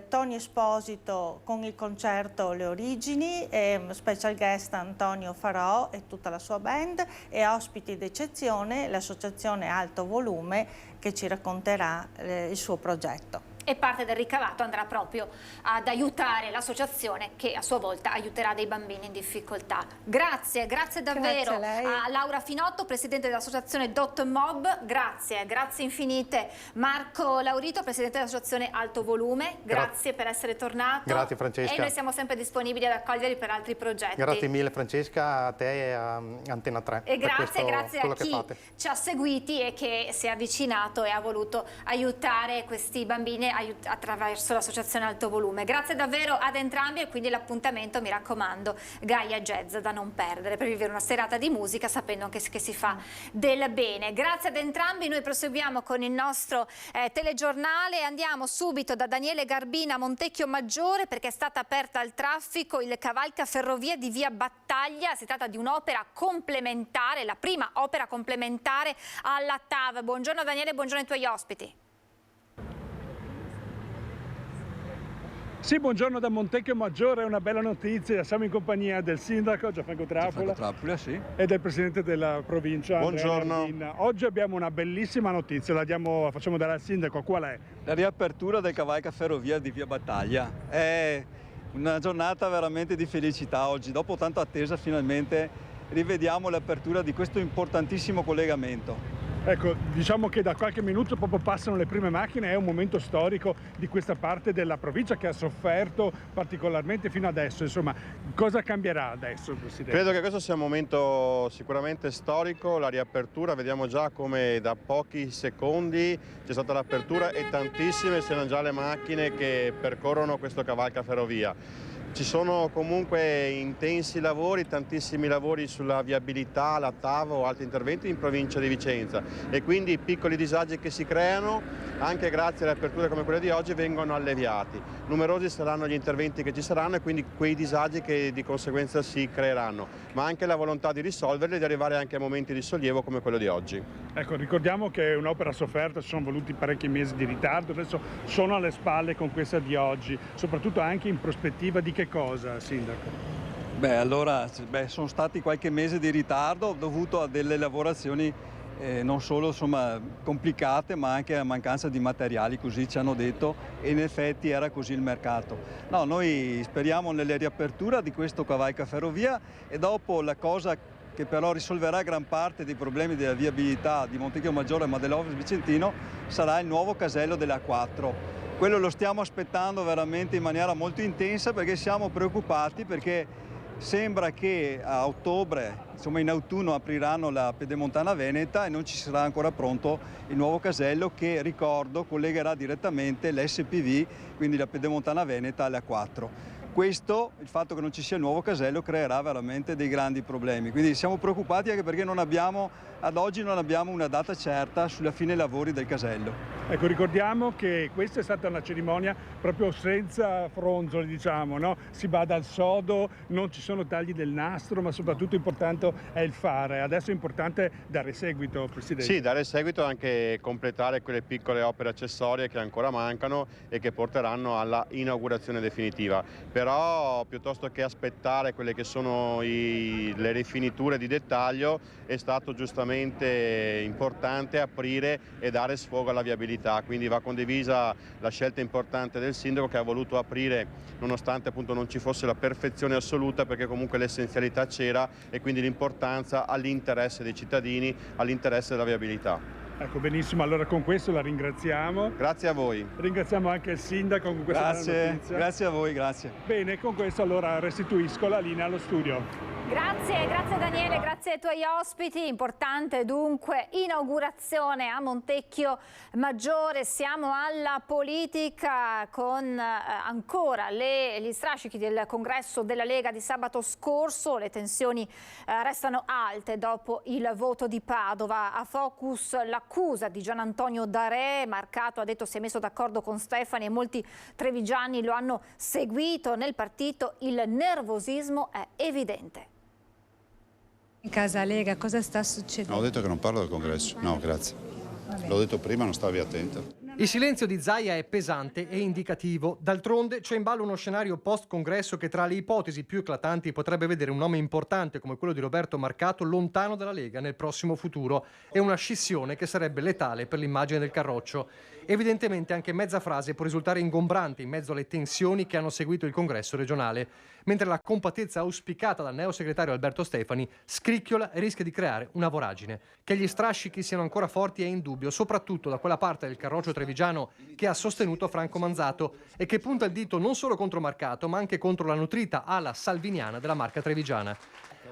Tony Esposito con il concerto Le Origini, special guest Antonio Farò e tutta la sua band, e ospiti d'eccezione l'associazione Alto Volume, che ci racconterà il suo progetto. E parte del ricavato andrà proprio ad aiutare l'associazione, che a sua volta aiuterà dei bambini in difficoltà. Grazie davvero a Laura Finotto, Presidente dell'associazione DotMob, grazie infinite. Marco Laurito, Presidente dell'associazione Alto Volume, grazie per essere tornato. Grazie Francesca. E noi siamo sempre disponibili ad accoglierli per altri progetti. Grazie mille Francesca, a te e a Antena 3. E grazie a chi ci ha seguiti e che si è avvicinato e ha voluto aiutare questi bambini attraverso l'associazione Alto Volume. Grazie davvero ad entrambi, e quindi l'appuntamento, mi raccomando, Gaia Jazz da non perdere, per vivere una serata di musica sapendo anche che si fa del bene. Grazie ad entrambi, noi proseguiamo con il nostro telegiornale e andiamo subito da Daniele Garbina a Montecchio Maggiore, perché è stata aperta al traffico il cavalcaferrovia di via Battaglia. Si tratta di un'opera complementare, la prima opera complementare alla TAV. Buongiorno Daniele, buongiorno ai tuoi ospiti. Sì, buongiorno da Montecchio Maggiore, è una bella notizia, siamo in compagnia del sindaco Gianfranco Trappola sì, e del presidente della provincia. Buongiorno. Oggi abbiamo una bellissima notizia, la facciamo dare al sindaco, qual è? La riapertura del cavalcaferrovia di via Battaglia. È una giornata veramente di felicità oggi, dopo tanta attesa finalmente rivediamo l'apertura di questo importantissimo collegamento. Ecco, diciamo che da qualche minuto proprio passano le prime macchine, è un momento storico di questa parte della provincia che ha sofferto particolarmente fino adesso. Insomma, cosa cambierà adesso, Presidente? Credo che questo sia un momento sicuramente storico, la riapertura, vediamo già come da pochi secondi c'è stata l'apertura e tantissime sono già le macchine che percorrono questo cavalcaferrovia. Ci sono comunque intensi lavori, tantissimi lavori sulla viabilità, la TAV o altri interventi in provincia di Vicenza, e quindi i piccoli disagi che si creano, anche grazie alle aperture come quelle di oggi, vengono alleviati. Numerosi saranno gli interventi che ci saranno e quindi quei disagi che di conseguenza si creeranno, ma anche la volontà di risolverli e di arrivare anche a momenti di sollievo come quello di oggi. Ecco, ricordiamo che è un'opera sofferta, ci sono voluti parecchi mesi di ritardo, adesso sono alle spalle con questa di oggi, soprattutto anche in prospettiva di che cosa, Sindaco? Sono stati qualche mese di ritardo dovuto a delle lavorazioni non solo insomma, complicate ma anche a mancanza di materiali, così ci hanno detto, e in effetti era così il mercato. No, noi speriamo nelle riaperture di questo cavalca ferrovia e dopo la cosa che però risolverà gran parte dei problemi della viabilità di Montecchio Maggiore ma dell'Ovest Vicentino sarà il nuovo casello della A4. Quello lo stiamo aspettando veramente in maniera molto intensa perché siamo preoccupati perché sembra che a ottobre, insomma in autunno, apriranno la Pedemontana Veneta e non ci sarà ancora pronto il nuovo casello che, ricordo, collegherà direttamente l'SPV, quindi la Pedemontana Veneta, alle A4. Questo, il fatto che non ci sia il nuovo casello, creerà veramente dei grandi problemi. Quindi siamo preoccupati anche perché ad oggi non abbiamo una data certa sulla fine lavori del casello. Ecco, ricordiamo che questa è stata una cerimonia proprio senza fronzoli, diciamo, no? Si bada al sodo, non ci sono tagli del nastro, ma soprattutto importante è il fare. Adesso è importante dare seguito, Presidente. Sì, dare seguito e anche completare quelle piccole opere accessorie che ancora mancano e che porteranno alla inaugurazione definitiva. Però piuttosto che aspettare quelle che sono le rifiniture di dettaglio, è stato giustamente importante aprire e dare sfogo alla viabilità. Quindi va condivisa la scelta importante del sindaco che ha voluto aprire nonostante appunto non ci fosse la perfezione assoluta, perché comunque l'essenzialità c'era e quindi l'importanza all'interesse dei cittadini, all'interesse della viabilità. Ecco, benissimo, allora con questo la ringraziamo. Grazie a voi. Ringraziamo anche il sindaco con questa notizia. Grazie a voi, grazie. Bene, con questo allora restituisco la linea allo studio. Grazie Daniele, grazie ai tuoi ospiti. Importante dunque inaugurazione a Montecchio Maggiore. Siamo alla politica con ancora gli strascichi del congresso della Lega di sabato scorso. Le tensioni restano alte dopo il voto di Padova. A focus l'accusa di Gian Antonio D'Arè. Marcato ha detto si è messo d'accordo con Stefani e molti trevigiani lo hanno seguito. Nel partito il nervosismo è evidente. In casa Lega cosa sta succedendo? Ho detto che non parlo del congresso. No, grazie. L'ho detto prima, non stavi attento. Il silenzio di Zaia è pesante e indicativo. D'altronde c'è in ballo uno scenario post-congresso che tra le ipotesi più eclatanti potrebbe vedere un nome importante come quello di Roberto Marcato lontano dalla Lega nel prossimo futuro e una scissione che sarebbe letale per l'immagine del Carroccio. Evidentemente anche mezza frase può risultare ingombrante in mezzo alle tensioni che hanno seguito il congresso regionale, mentre la compattezza auspicata dal neosegretario Alberto Stefani scricchiola e rischia di creare una voragine. Che gli strascichi siano ancora forti è indubbio, soprattutto da quella parte del Carroccio trevigiano che ha sostenuto Franco Manzato e che punta il dito non solo contro Marcato ma anche contro la nutrita ala salviniana della Marca trevigiana.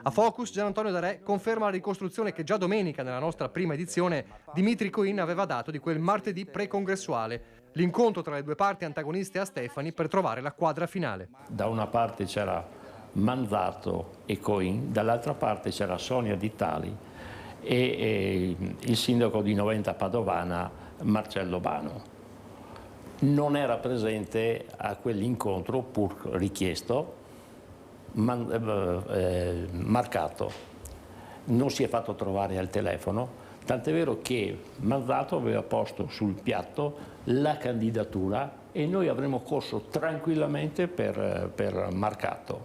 A Focus Gian Antonio D'Arè conferma la ricostruzione che già domenica nella nostra prima edizione Dimitri Coin aveva dato di quel martedì pre-congressuale, l'incontro tra le due parti antagoniste a Stefani per trovare la quadra finale. Da una parte c'era Manzato e Coin, dall'altra parte c'era Sonia Di Tali e il sindaco di Noventa Padovana Marcello Bano. Non era presente a quell'incontro, pur richiesto, Marcato. Non si è fatto trovare al telefono, tant'è vero che Manzato aveva posto sul piatto la candidatura e noi avremmo corso tranquillamente per Marcato.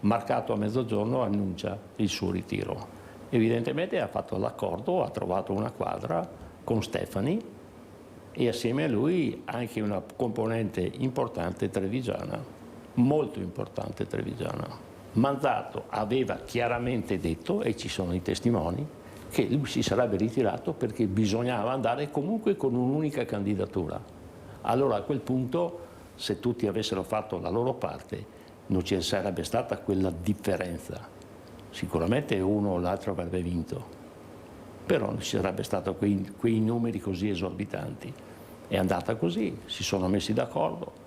Marcato a mezzogiorno annuncia il suo ritiro. Evidentemente ha fatto l'accordo, ha trovato una quadra con Stefani e assieme a lui anche una componente importante trevigiana. Molto importante trevigiana. Manzato aveva chiaramente detto, e ci sono i testimoni, che lui si sarebbe ritirato perché bisognava andare comunque con un'unica candidatura. Allora a quel punto, se tutti avessero fatto la loro parte, non ci sarebbe stata quella differenza. Sicuramente uno o l'altro avrebbe vinto, però non ci sarebbe stato quei numeri così esorbitanti. È andata così, si sono messi d'accordo.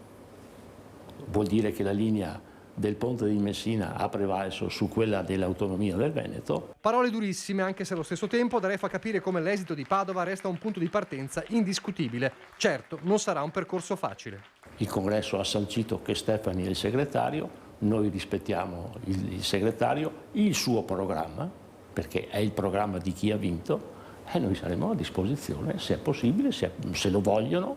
Vuol dire che la linea del ponte di Messina ha prevalso su quella dell'autonomia del Veneto. Parole durissime, anche se allo stesso tempo D'Arè fa capire come l'esito di Padova resta un punto di partenza indiscutibile. Certo, non sarà un percorso facile. Il congresso ha sancito che Stefani è il segretario, noi rispettiamo il segretario, il suo programma, perché è il programma di chi ha vinto, e noi saremo a disposizione, se è possibile, se lo vogliono,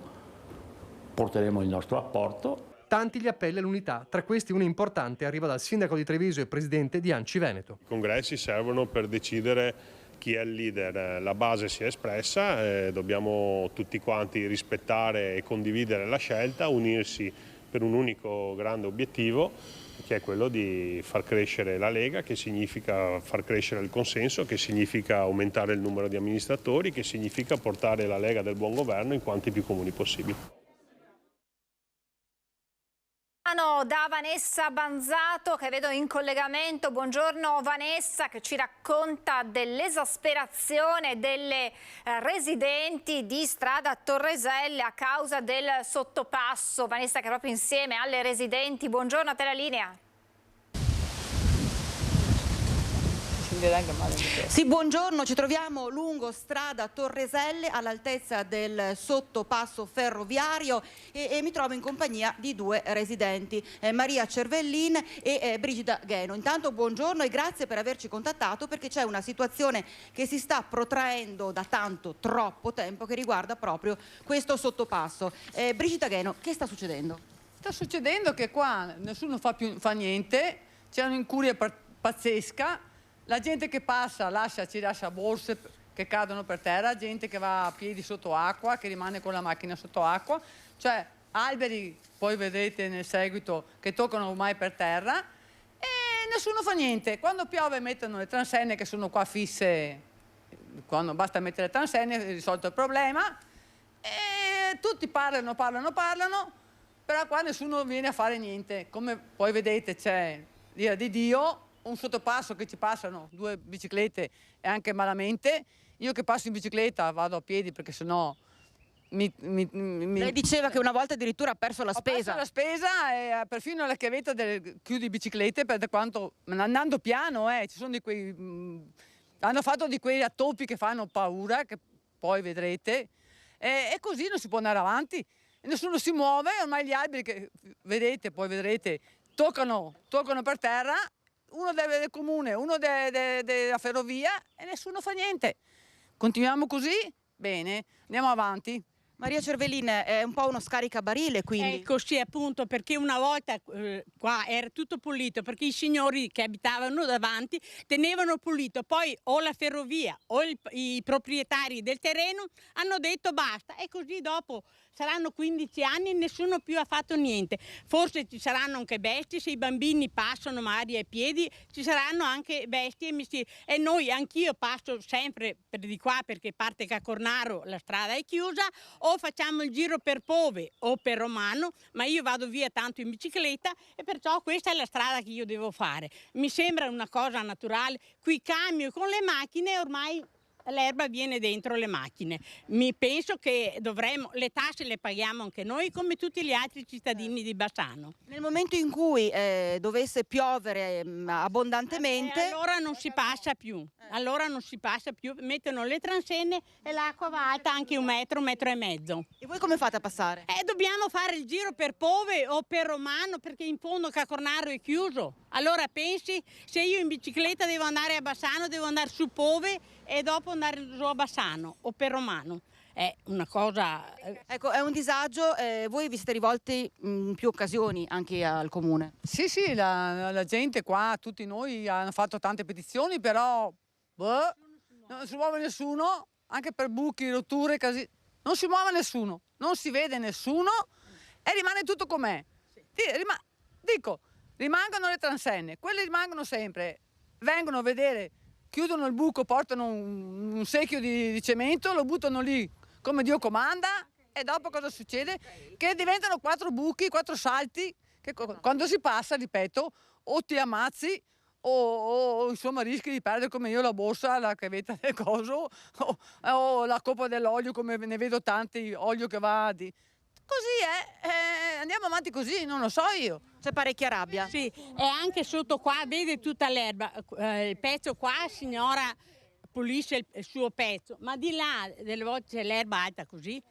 porteremo il nostro apporto. Tanti gli appelli all'unità, tra questi uno importante arriva dal sindaco di Treviso e presidente di ANCI Veneto. I congressi servono per decidere chi è il leader, la base si è espressa, dobbiamo tutti quanti rispettare e condividere la scelta, unirsi per un unico grande obiettivo, che è quello di far crescere la Lega, che significa far crescere il consenso, che significa aumentare il numero di amministratori, che significa portare la Lega del buon governo in quanti più comuni possibili. Da Vanessa Banzato, che vedo in collegamento. Buongiorno Vanessa, che ci racconta dell'esasperazione delle residenti di strada Torreselle a causa del sottopasso. Vanessa, che è proprio insieme alle residenti. Buongiorno, a te la linea. Sì, buongiorno, ci troviamo lungo strada Torreselle all'altezza del sottopasso ferroviario e mi trovo in compagnia di due residenti, Maria Cervellin e Brigida Gheno. Intanto buongiorno e grazie per averci contattato, perché c'è una situazione che si sta protraendo da troppo tempo, che riguarda proprio questo sottopasso. Brigida Gheno, che sta succedendo? Sta succedendo che qua nessuno fa niente, c'è un'incuria pazzesca. La gente che passa ci lascia borse che cadono per terra, gente che va a piedi sotto acqua, che rimane con la macchina sotto acqua, cioè alberi, poi vedrete nel seguito, che toccano ormai per terra e nessuno fa niente. Quando piove mettono le transenne che sono qua fisse, quando basta mettere le transenne è risolto il problema e tutti parlano, però qua nessuno viene a fare niente. Come poi vedete c'è l'ira di Dio, un sottopasso che ci passano due biciclette e anche malamente. Io che passo in bicicletta vado a piedi perché sennò Lei diceva che una volta addirittura ha perso la spesa. Ho perso la spesa e perfino la chiavetta del chiudi biciclette, per quanto andando piano, ci sono di quei hanno fatto di quei rattoppi che fanno paura, che poi vedrete, e così non si può andare avanti. Nessuno si muove, ormai gli alberi che vedete, poi vedrete, toccano per terra. Uno del comune, uno della ferrovia e nessuno fa niente. Continuiamo così? Bene, andiamo avanti. Maria Cervellin, è un po' uno scaricabarile, quindi. Ecco, sì, appunto, perché una volta qua era tutto pulito, perché i signori che abitavano davanti tenevano pulito, poi o la ferrovia o i proprietari del terreno hanno detto basta, e così dopo saranno 15 anni e nessuno più ha fatto niente. Forse ci saranno anche bestie, se i bambini passano magari ai piedi, ci saranno anche bestie e noi, anch'io passo sempre per di qua perché parte Cacornaro, la strada è chiusa, o facciamo il giro per Pove o per Romano, ma io vado via tanto in bicicletta e perciò questa è la strada che io devo fare. Mi sembra una cosa naturale, qui cambio con le macchine, ormai l'erba viene dentro le macchine. Mi penso che le tasse le paghiamo anche noi come tutti gli altri cittadini di Bassano. Nel momento in cui dovesse piovere abbondantemente, allora non si passa più. Allora non si passa più, mettono le transenne e l'acqua va alta anche 1 metro, 1,5 metri. E voi come fate a passare? Dobbiamo fare il giro per Pove o per Romano, perché in fondo Cacornaro è chiuso. Allora pensi, se io in bicicletta devo andare a Bassano, devo andare su Pove e dopo andare su a Bassano o per Romano. È una cosa. Ecco, è un disagio. Voi vi siete rivolti in più occasioni anche al comune? Sì, la gente qua, tutti noi hanno fatto tante petizioni, però non si muove nessuno, anche per buchi, rotture, casi. Non si muove nessuno, non si vede nessuno e rimane tutto com'è. Rimangono le transenne, quelle rimangono sempre, vengono a vedere, chiudono il buco, portano un secchio di cemento, lo buttano lì come Dio comanda e dopo cosa succede? Che diventano 4 buchi, 4 salti, che quando si passa, ripeto, o ti ammazzi o insomma rischi di perdere come io la borsa, la chiavetta del coso o la coppa dell'olio, come ne vedo tanti, olio che va di. Così andiamo avanti così, non lo so io. C'è parecchia rabbia. Sì, e anche sotto qua, vede tutta l'erba, il pezzo qua, signora pulisce il suo pezzo, ma di là delle volte c'è l'erba alta così,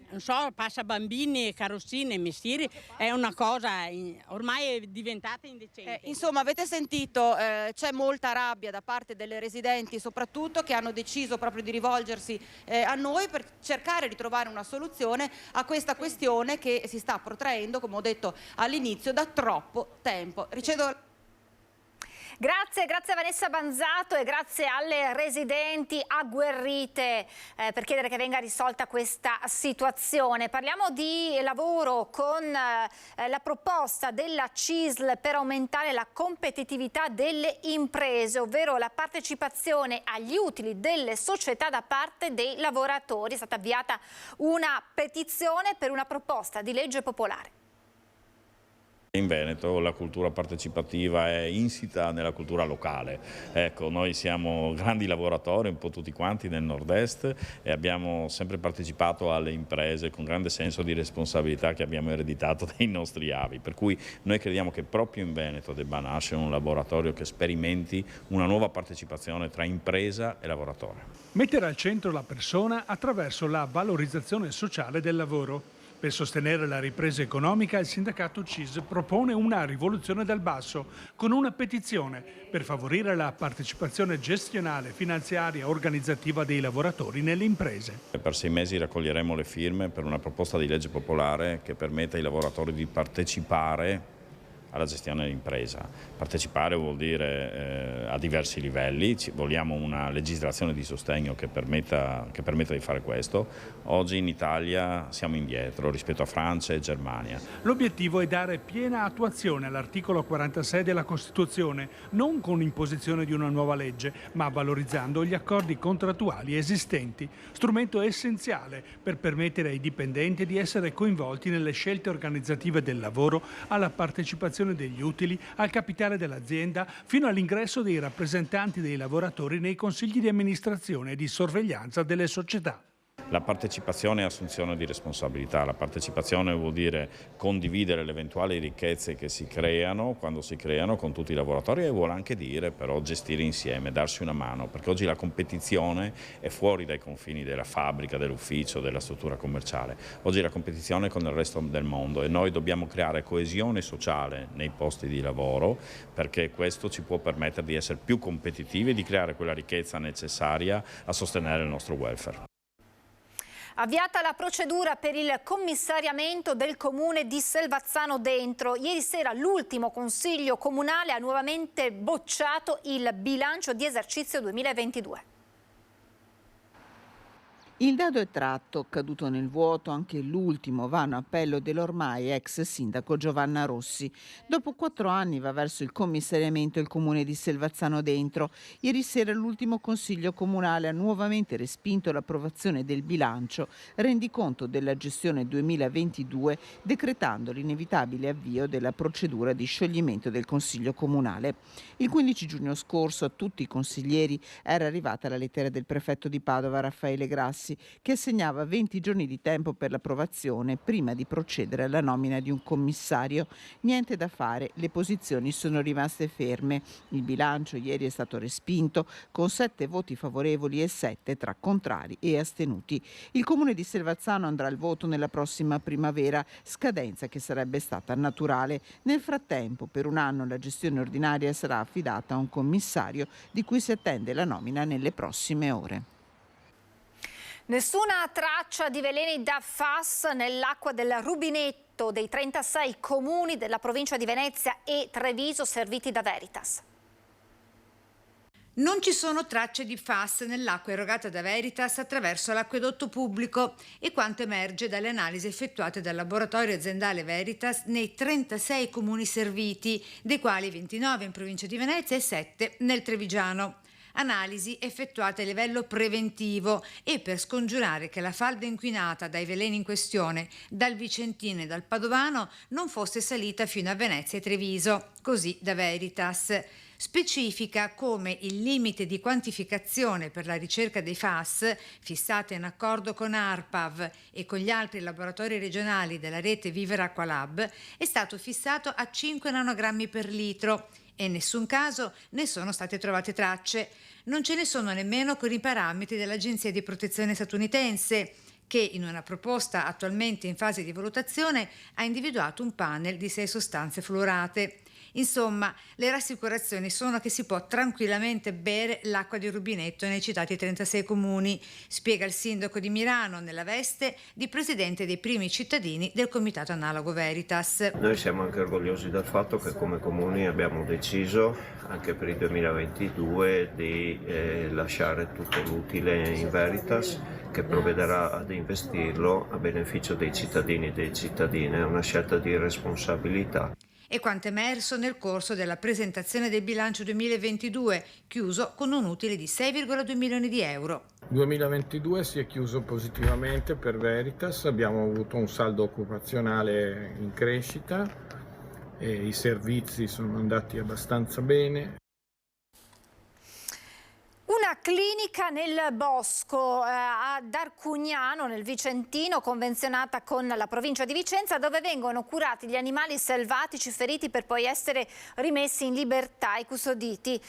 non so, passa bambini, carrozzine, mestieri, è una cosa ormai è diventata indecente. Insomma, avete sentito, c'è molta rabbia da parte delle residenti, soprattutto, che hanno deciso proprio di rivolgersi a noi per cercare di trovare una soluzione a questa questione che si sta protraendo, come ho detto all'inizio, da troppo tempo. Ricevo. Grazie a Vanessa Banzato e grazie alle residenti agguerrite per chiedere che venga risolta questa situazione. Parliamo di lavoro con la proposta della CISL per aumentare la competitività delle imprese, ovvero la partecipazione agli utili delle società da parte dei lavoratori. È stata avviata una petizione per una proposta di legge popolare. In Veneto la cultura partecipativa è insita nella cultura locale. Ecco, noi siamo grandi lavoratori, un po' tutti quanti nel nord-est, e abbiamo sempre partecipato alle imprese con grande senso di responsabilità che abbiamo ereditato dai nostri avi. Per cui noi crediamo che proprio in Veneto debba nascere un laboratorio che sperimenti una nuova partecipazione tra impresa e lavoratore. Mettere al centro la persona attraverso la valorizzazione sociale del lavoro. Per sostenere la ripresa economica, il sindacato CISL propone una rivoluzione dal basso con una petizione per favorire la partecipazione gestionale, finanziaria e organizzativa dei lavoratori nelle imprese. Per 6 mesi raccoglieremo le firme per una proposta di legge popolare che permetta ai lavoratori di partecipare alla gestione dell'impresa. Partecipare vuol dire a diversi livelli, vogliamo una legislazione di sostegno che permetta di fare questo. Oggi in Italia siamo indietro rispetto a Francia e Germania. L'obiettivo è dare piena attuazione all'articolo 46 della Costituzione, non con imposizione di una nuova legge, ma valorizzando gli accordi contrattuali esistenti, strumento essenziale per permettere ai dipendenti di essere coinvolti nelle scelte organizzative del lavoro, alla partecipazione degli utili, al capitale dell'azienda, fino all'ingresso dei rappresentanti dei lavoratori nei consigli di amministrazione e di sorveglianza delle società. La partecipazione è assunzione di responsabilità, la partecipazione vuol dire condividere le eventuali ricchezze che si creano, quando si creano, con tutti i lavoratori, e vuol anche dire però gestire insieme, darsi una mano, perché oggi la competizione è fuori dai confini della fabbrica, dell'ufficio, della struttura commerciale. Oggi la competizione è con il resto del mondo e noi dobbiamo creare coesione sociale nei posti di lavoro, perché questo ci può permettere di essere più competitivi e di creare quella ricchezza necessaria a sostenere il nostro welfare. Avviata la procedura per il commissariamento del comune di Selvazzano Dentro. Ieri sera l'ultimo consiglio comunale ha nuovamente bocciato il bilancio di esercizio 2022. Il dado è tratto, caduto nel vuoto anche l'ultimo vano appello dell'ormai ex sindaco Giovanna Rossi. Dopo 4 anni va verso il commissariamento il comune di Selvazzano Dentro. Ieri sera l'ultimo consiglio comunale ha nuovamente respinto l'approvazione del bilancio, rendiconto della gestione 2022, decretando l'inevitabile avvio della procedura di scioglimento del consiglio comunale. Il 15 giugno scorso a tutti i consiglieri era arrivata la lettera del prefetto di Padova Raffaele Grassi, che assegnava 20 giorni di tempo per l'approvazione prima di procedere alla nomina di un commissario. Niente da fare, le posizioni sono rimaste ferme. Il bilancio ieri è stato respinto con 7 voti favorevoli e 7 tra contrari e astenuti. Il comune di Selvazzano andrà al voto nella prossima primavera, scadenza che sarebbe stata naturale. Nel frattempo, per un anno la gestione ordinaria sarà affidata a un commissario di cui si attende la nomina nelle prossime ore. Nessuna traccia di veleni da FAS nell'acqua del rubinetto dei 36 comuni della provincia di Venezia e Treviso serviti da Veritas. Non ci sono tracce di FAS nell'acqua erogata da Veritas attraverso l'acquedotto pubblico, e quanto emerge dalle analisi effettuate dal laboratorio aziendale Veritas nei 36 comuni serviti, dei quali 29 in provincia di Venezia e 7 nel Trevigiano. Analisi effettuate a livello preventivo e per scongiurare che la falda inquinata dai veleni in questione dal Vicentino e dal Padovano non fosse salita fino a Venezia e Treviso, così da Veritas. Specifica come il limite di quantificazione per la ricerca dei FAS, fissata in accordo con ARPAV e con gli altri laboratori regionali della rete Viver Acqua Lab, è stato fissato a 5 nanogrammi per litro e in nessun caso ne sono state trovate tracce. Non ce ne sono nemmeno con i parametri dell'Agenzia di Protezione statunitense, che in una proposta attualmente in fase di valutazione ha individuato un panel di 6 sostanze fluorate. Insomma, le rassicurazioni sono che si può tranquillamente bere l'acqua di rubinetto nei citati 36 comuni, spiega il sindaco di Milano nella veste di presidente dei primi cittadini del comitato analogo Veritas. Noi siamo anche orgogliosi del fatto che come comuni abbiamo deciso anche per il 2022 di lasciare tutto l'utile in Veritas, che provvederà ad investirlo a beneficio dei cittadini e delle cittadine. È una scelta di responsabilità. E quanto emerso nel corso della presentazione del bilancio 2022, chiuso con un utile di 6,2 milioni di euro. 2022 si è chiuso positivamente per Veritas, abbiamo avuto un saldo occupazionale in crescita e i servizi sono andati abbastanza bene. Una clinica nel bosco ad Arcugnano, nel Vicentino, convenzionata con la provincia di Vicenza, dove vengono curati gli animali selvatici feriti per poi essere rimessi in libertà e custoditi,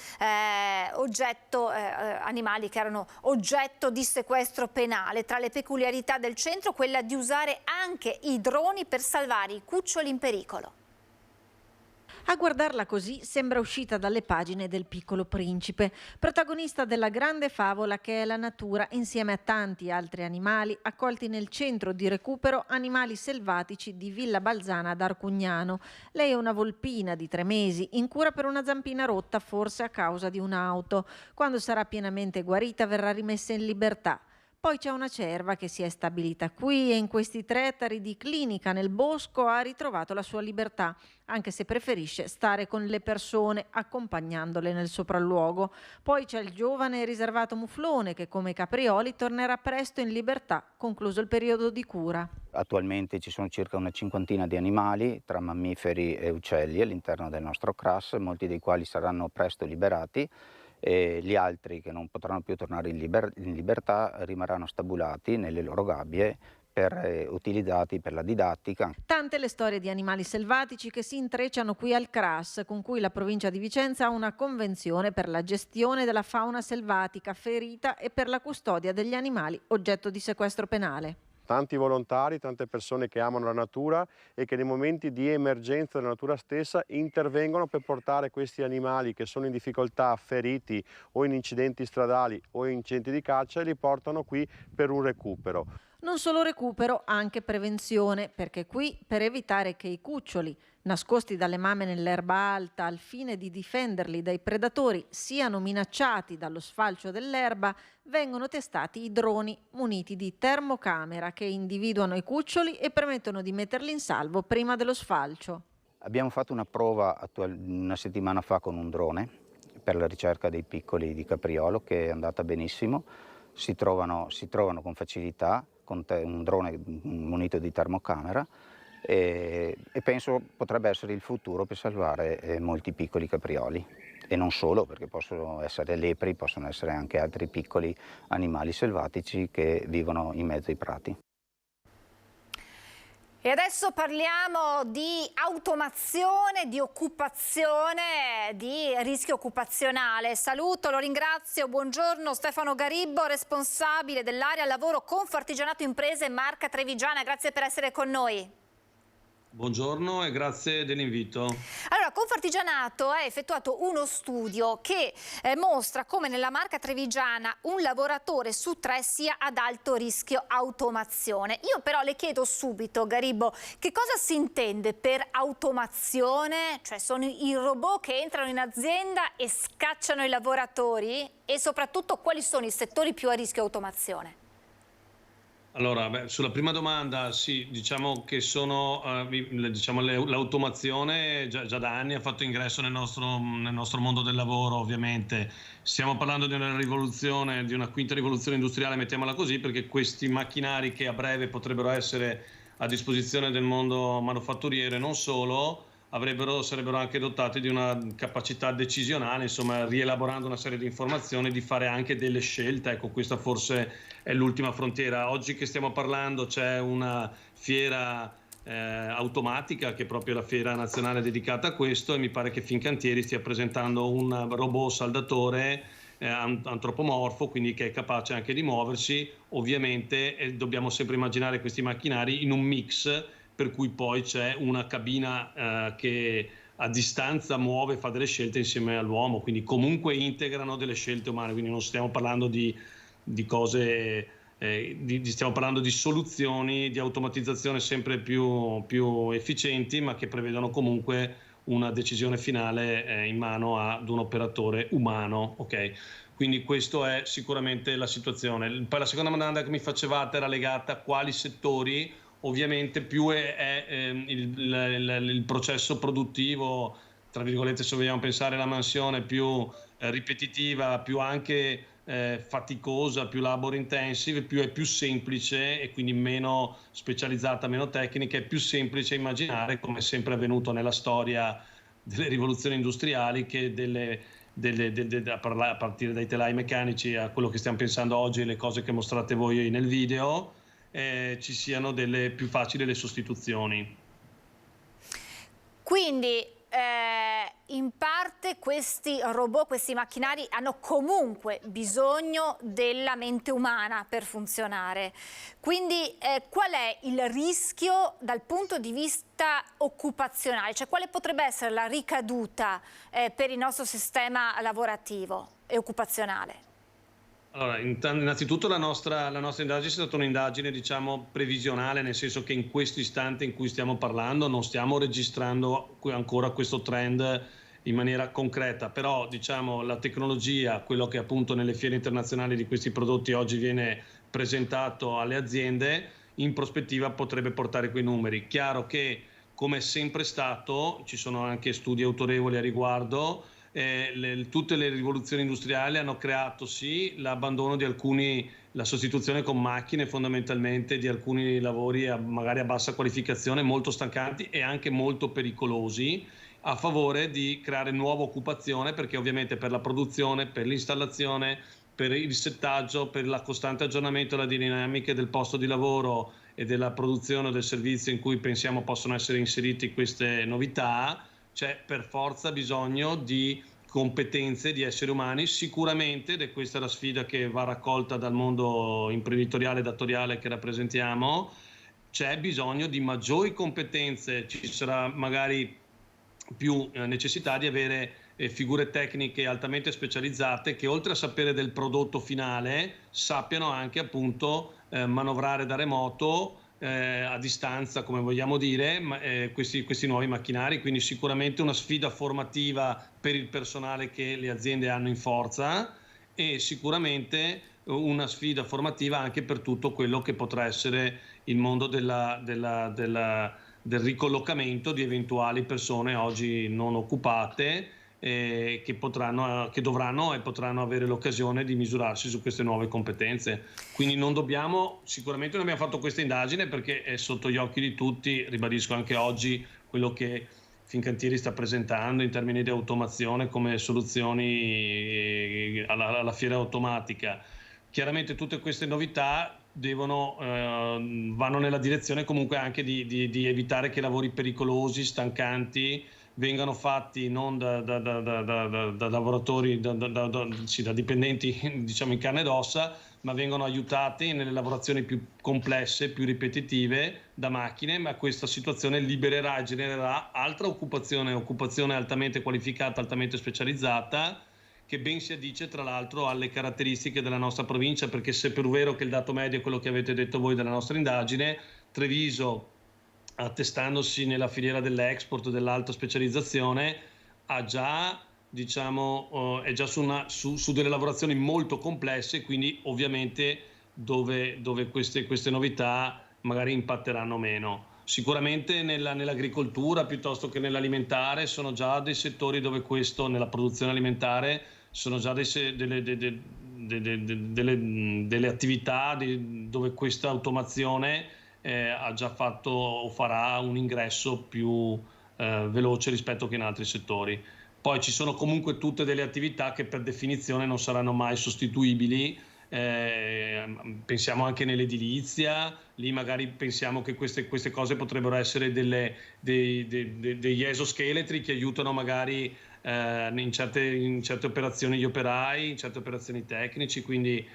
animali che erano oggetto di sequestro penale. Tra le peculiarità del centro, quella di usare anche i droni per salvare i cuccioli in pericolo. A guardarla così sembra uscita dalle pagine del Piccolo Principe, protagonista della grande favola che è la natura insieme a tanti altri animali accolti nel centro di recupero animali selvatici di Villa Balzana ad Arcugnano. Lei è una volpina di 3 mesi, in cura per una zampina rotta forse a causa di un'auto. Quando sarà pienamente guarita verrà rimessa in libertà. Poi c'è una cerva che si è stabilita qui e in questi 3 ettari di clinica nel bosco ha ritrovato la sua libertà, anche se preferisce stare con le persone accompagnandole nel sopralluogo. Poi c'è il giovane e riservato muflone che, come Caprioli, tornerà presto in libertà, concluso il periodo di cura. Attualmente ci sono circa una 50 di animali tra mammiferi e uccelli all'interno del nostro CRAS, molti dei quali saranno presto liberati. E gli altri che non potranno più tornare in libertà rimarranno stabulati nelle loro gabbie utilizzati per la didattica. Tante le storie di animali selvatici che si intrecciano qui al CRAS, con cui la provincia di Vicenza ha una convenzione per la gestione della fauna selvatica ferita e per la custodia degli animali oggetto di sequestro penale. Tanti volontari, tante persone che amano la natura e che nei momenti di emergenza della natura stessa intervengono per portare questi animali che sono in difficoltà, feriti o in incidenti stradali o in incidenti di caccia, e li portano qui per un recupero. Non solo recupero, anche prevenzione, perché qui per evitare che i cuccioli, nascosti dalle mamme nell'erba alta al fine di difenderli dai predatori, siano minacciati dallo sfalcio dell'erba, vengono testati i droni muniti di termocamera che individuano i cuccioli e permettono di metterli in salvo prima dello sfalcio. Abbiamo fatto una prova una settimana fa con un drone per la ricerca dei piccoli di Capriolo, che è andata benissimo. Si trovano con facilità con un drone munito di termocamera e penso potrebbe essere il futuro per salvare molti piccoli caprioli, e non solo, perché possono essere lepri, possono essere anche altri piccoli animali selvatici che vivono in mezzo ai prati. E adesso parliamo di automazione, di occupazione, di rischio occupazionale. Saluto, lo ringrazio, buongiorno Stefano Garibbo, responsabile dell'area lavoro Confartigianato Imprese Marca Trevigiana. Grazie per essere con noi. Buongiorno e grazie dell'invito. Allora, Confartigianato ha effettuato uno studio che mostra come nella Marca Trevigiana un lavoratore su 3 sia ad alto rischio automazione. Io però le chiedo subito, Garibbo, che cosa si intende per automazione? Cioè sono i robot che entrano in azienda e scacciano i lavoratori? E soprattutto quali sono i settori più a rischio automazione? Allora, sulla prima domanda, sì, diciamo che l'automazione già da anni ha fatto ingresso nel nostro mondo del lavoro, ovviamente. Stiamo parlando di una rivoluzione, di una quinta rivoluzione industriale, mettiamola così, perché questi macchinari che a breve potrebbero essere a disposizione del mondo manufatturiero e non solo, sarebbero anche dotati di una capacità decisionale, insomma, rielaborando una serie di informazioni, di fare anche delle scelte. Ecco, questa forse è l'ultima frontiera. Oggi che stiamo parlando c'è una fiera automatica, che è proprio la fiera nazionale dedicata a questo, e mi pare che Fincantieri stia presentando un robot saldatore antropomorfo, quindi che è capace anche di muoversi. Ovviamente dobbiamo sempre immaginare questi macchinari in un mix, per cui poi c'è una cabina che a distanza muove e fa delle scelte insieme all'uomo, quindi comunque integrano delle scelte umane, quindi non stiamo parlando di cose, stiamo parlando di soluzioni di automatizzazione sempre più efficienti, ma che prevedono comunque una decisione finale in mano ad un operatore umano, ok? Quindi questa è sicuramente la situazione. Poi la seconda domanda che mi facevate era legata a quali settori. Ovviamente più è il processo produttivo, tra virgolette, se vogliamo pensare alla mansione, più ripetitiva, più anche faticosa, più labor intensive, più è più semplice e quindi meno specializzata, meno tecnica, è più semplice immaginare, come è sempre avvenuto nella storia delle rivoluzioni industriali, che a partire dai telai meccanici a quello che stiamo pensando oggi, le cose che mostrate voi nel video, ci siano più facili le sostituzioni. Quindi in parte questi robot, questi macchinari hanno comunque bisogno della mente umana per funzionare. Quindi qual è il rischio dal punto di vista occupazionale? Cioè quale potrebbe essere la ricaduta per il nostro sistema lavorativo e occupazionale? Allora, innanzitutto la nostra indagine è stata un'indagine, diciamo, previsionale, nel senso che in questo istante in cui stiamo parlando non stiamo registrando ancora questo trend in maniera concreta, però diciamo la tecnologia, quello che appunto nelle fiere internazionali di questi prodotti oggi viene presentato alle aziende, in prospettiva potrebbe portare quei numeri. Chiaro che, come è sempre stato, ci sono anche studi autorevoli a riguardo, tutte le rivoluzioni industriali hanno creato sì l'abbandono di la sostituzione con macchine fondamentalmente di alcuni lavori magari a bassa qualificazione, molto stancanti e anche molto pericolosi, a favore di creare nuova occupazione, perché ovviamente per la produzione, per l'installazione, per il settaggio, per il costante aggiornamento della dinamica del posto di lavoro e della produzione o del servizio in cui pensiamo possono essere inserite queste novità, c'è per forza bisogno di competenze di esseri umani, sicuramente, ed è questa la sfida che va raccolta dal mondo imprenditoriale e datoriale che rappresentiamo, c'è bisogno di maggiori competenze, ci sarà magari più necessità di avere figure tecniche altamente specializzate che oltre a sapere del prodotto finale sappiano anche appunto manovrare da remoto, a distanza, come vogliamo dire, questi nuovi macchinari, quindi sicuramente una sfida formativa per il personale che le aziende hanno in forza e sicuramente una sfida formativa anche per tutto quello che potrà essere il mondo del ricollocamento di eventuali persone oggi non occupate, che dovranno e potranno avere l'occasione di misurarsi su queste nuove competenze. Quindi sicuramente non abbiamo fatto questa indagine perché è sotto gli occhi di tutti, ribadisco anche oggi quello che Fincantieri sta presentando in termini di automazione come soluzioni alla fiera automatica. Chiaramente tutte queste novità vanno nella direzione comunque anche di evitare che lavori pericolosi, stancanti, vengano fatti non da lavoratori, da dipendenti diciamo in carne ed ossa, ma vengono aiutati nelle lavorazioni più complesse, più ripetitive da macchine, ma questa situazione libererà e genererà altra occupazione altamente qualificata, altamente specializzata, che ben si addice tra l'altro alle caratteristiche della nostra provincia, perché se per vero che il dato medio è quello che avete detto voi della nostra indagine, Treviso, attestandosi nella filiera dell'export, dell'alta specializzazione, è già su delle lavorazioni molto complesse, quindi ovviamente dove queste novità magari impatteranno meno. Sicuramente nell'agricoltura piuttosto che nell'alimentare sono già dei settori dove nella produzione alimentare sono già delle attività dove questa automazione ha già fatto o farà un ingresso più veloce rispetto che in altri settori. Poi ci sono comunque tutte delle attività che per definizione non saranno mai sostituibili, pensiamo anche nell'edilizia, lì magari pensiamo che queste cose potrebbero essere degli esoscheletri che aiutano magari in certe operazioni gli operai, in certe operazioni tecnici, quindi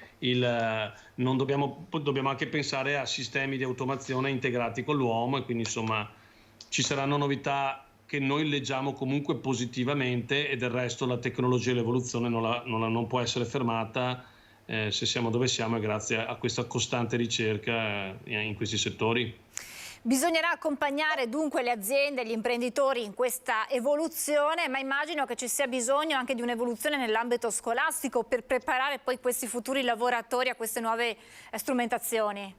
dobbiamo anche pensare a sistemi di automazione integrati con l'uomo e quindi insomma ci saranno novità che noi leggiamo comunque positivamente, e del resto la tecnologia e l'evoluzione non può essere fermata se siamo dove siamo, e grazie a questa costante ricerca in questi settori. Bisognerà accompagnare dunque le aziende e gli imprenditori in questa evoluzione, ma immagino che ci sia bisogno anche di un'evoluzione nell'ambito scolastico per preparare poi questi futuri lavoratori a queste nuove strumentazioni.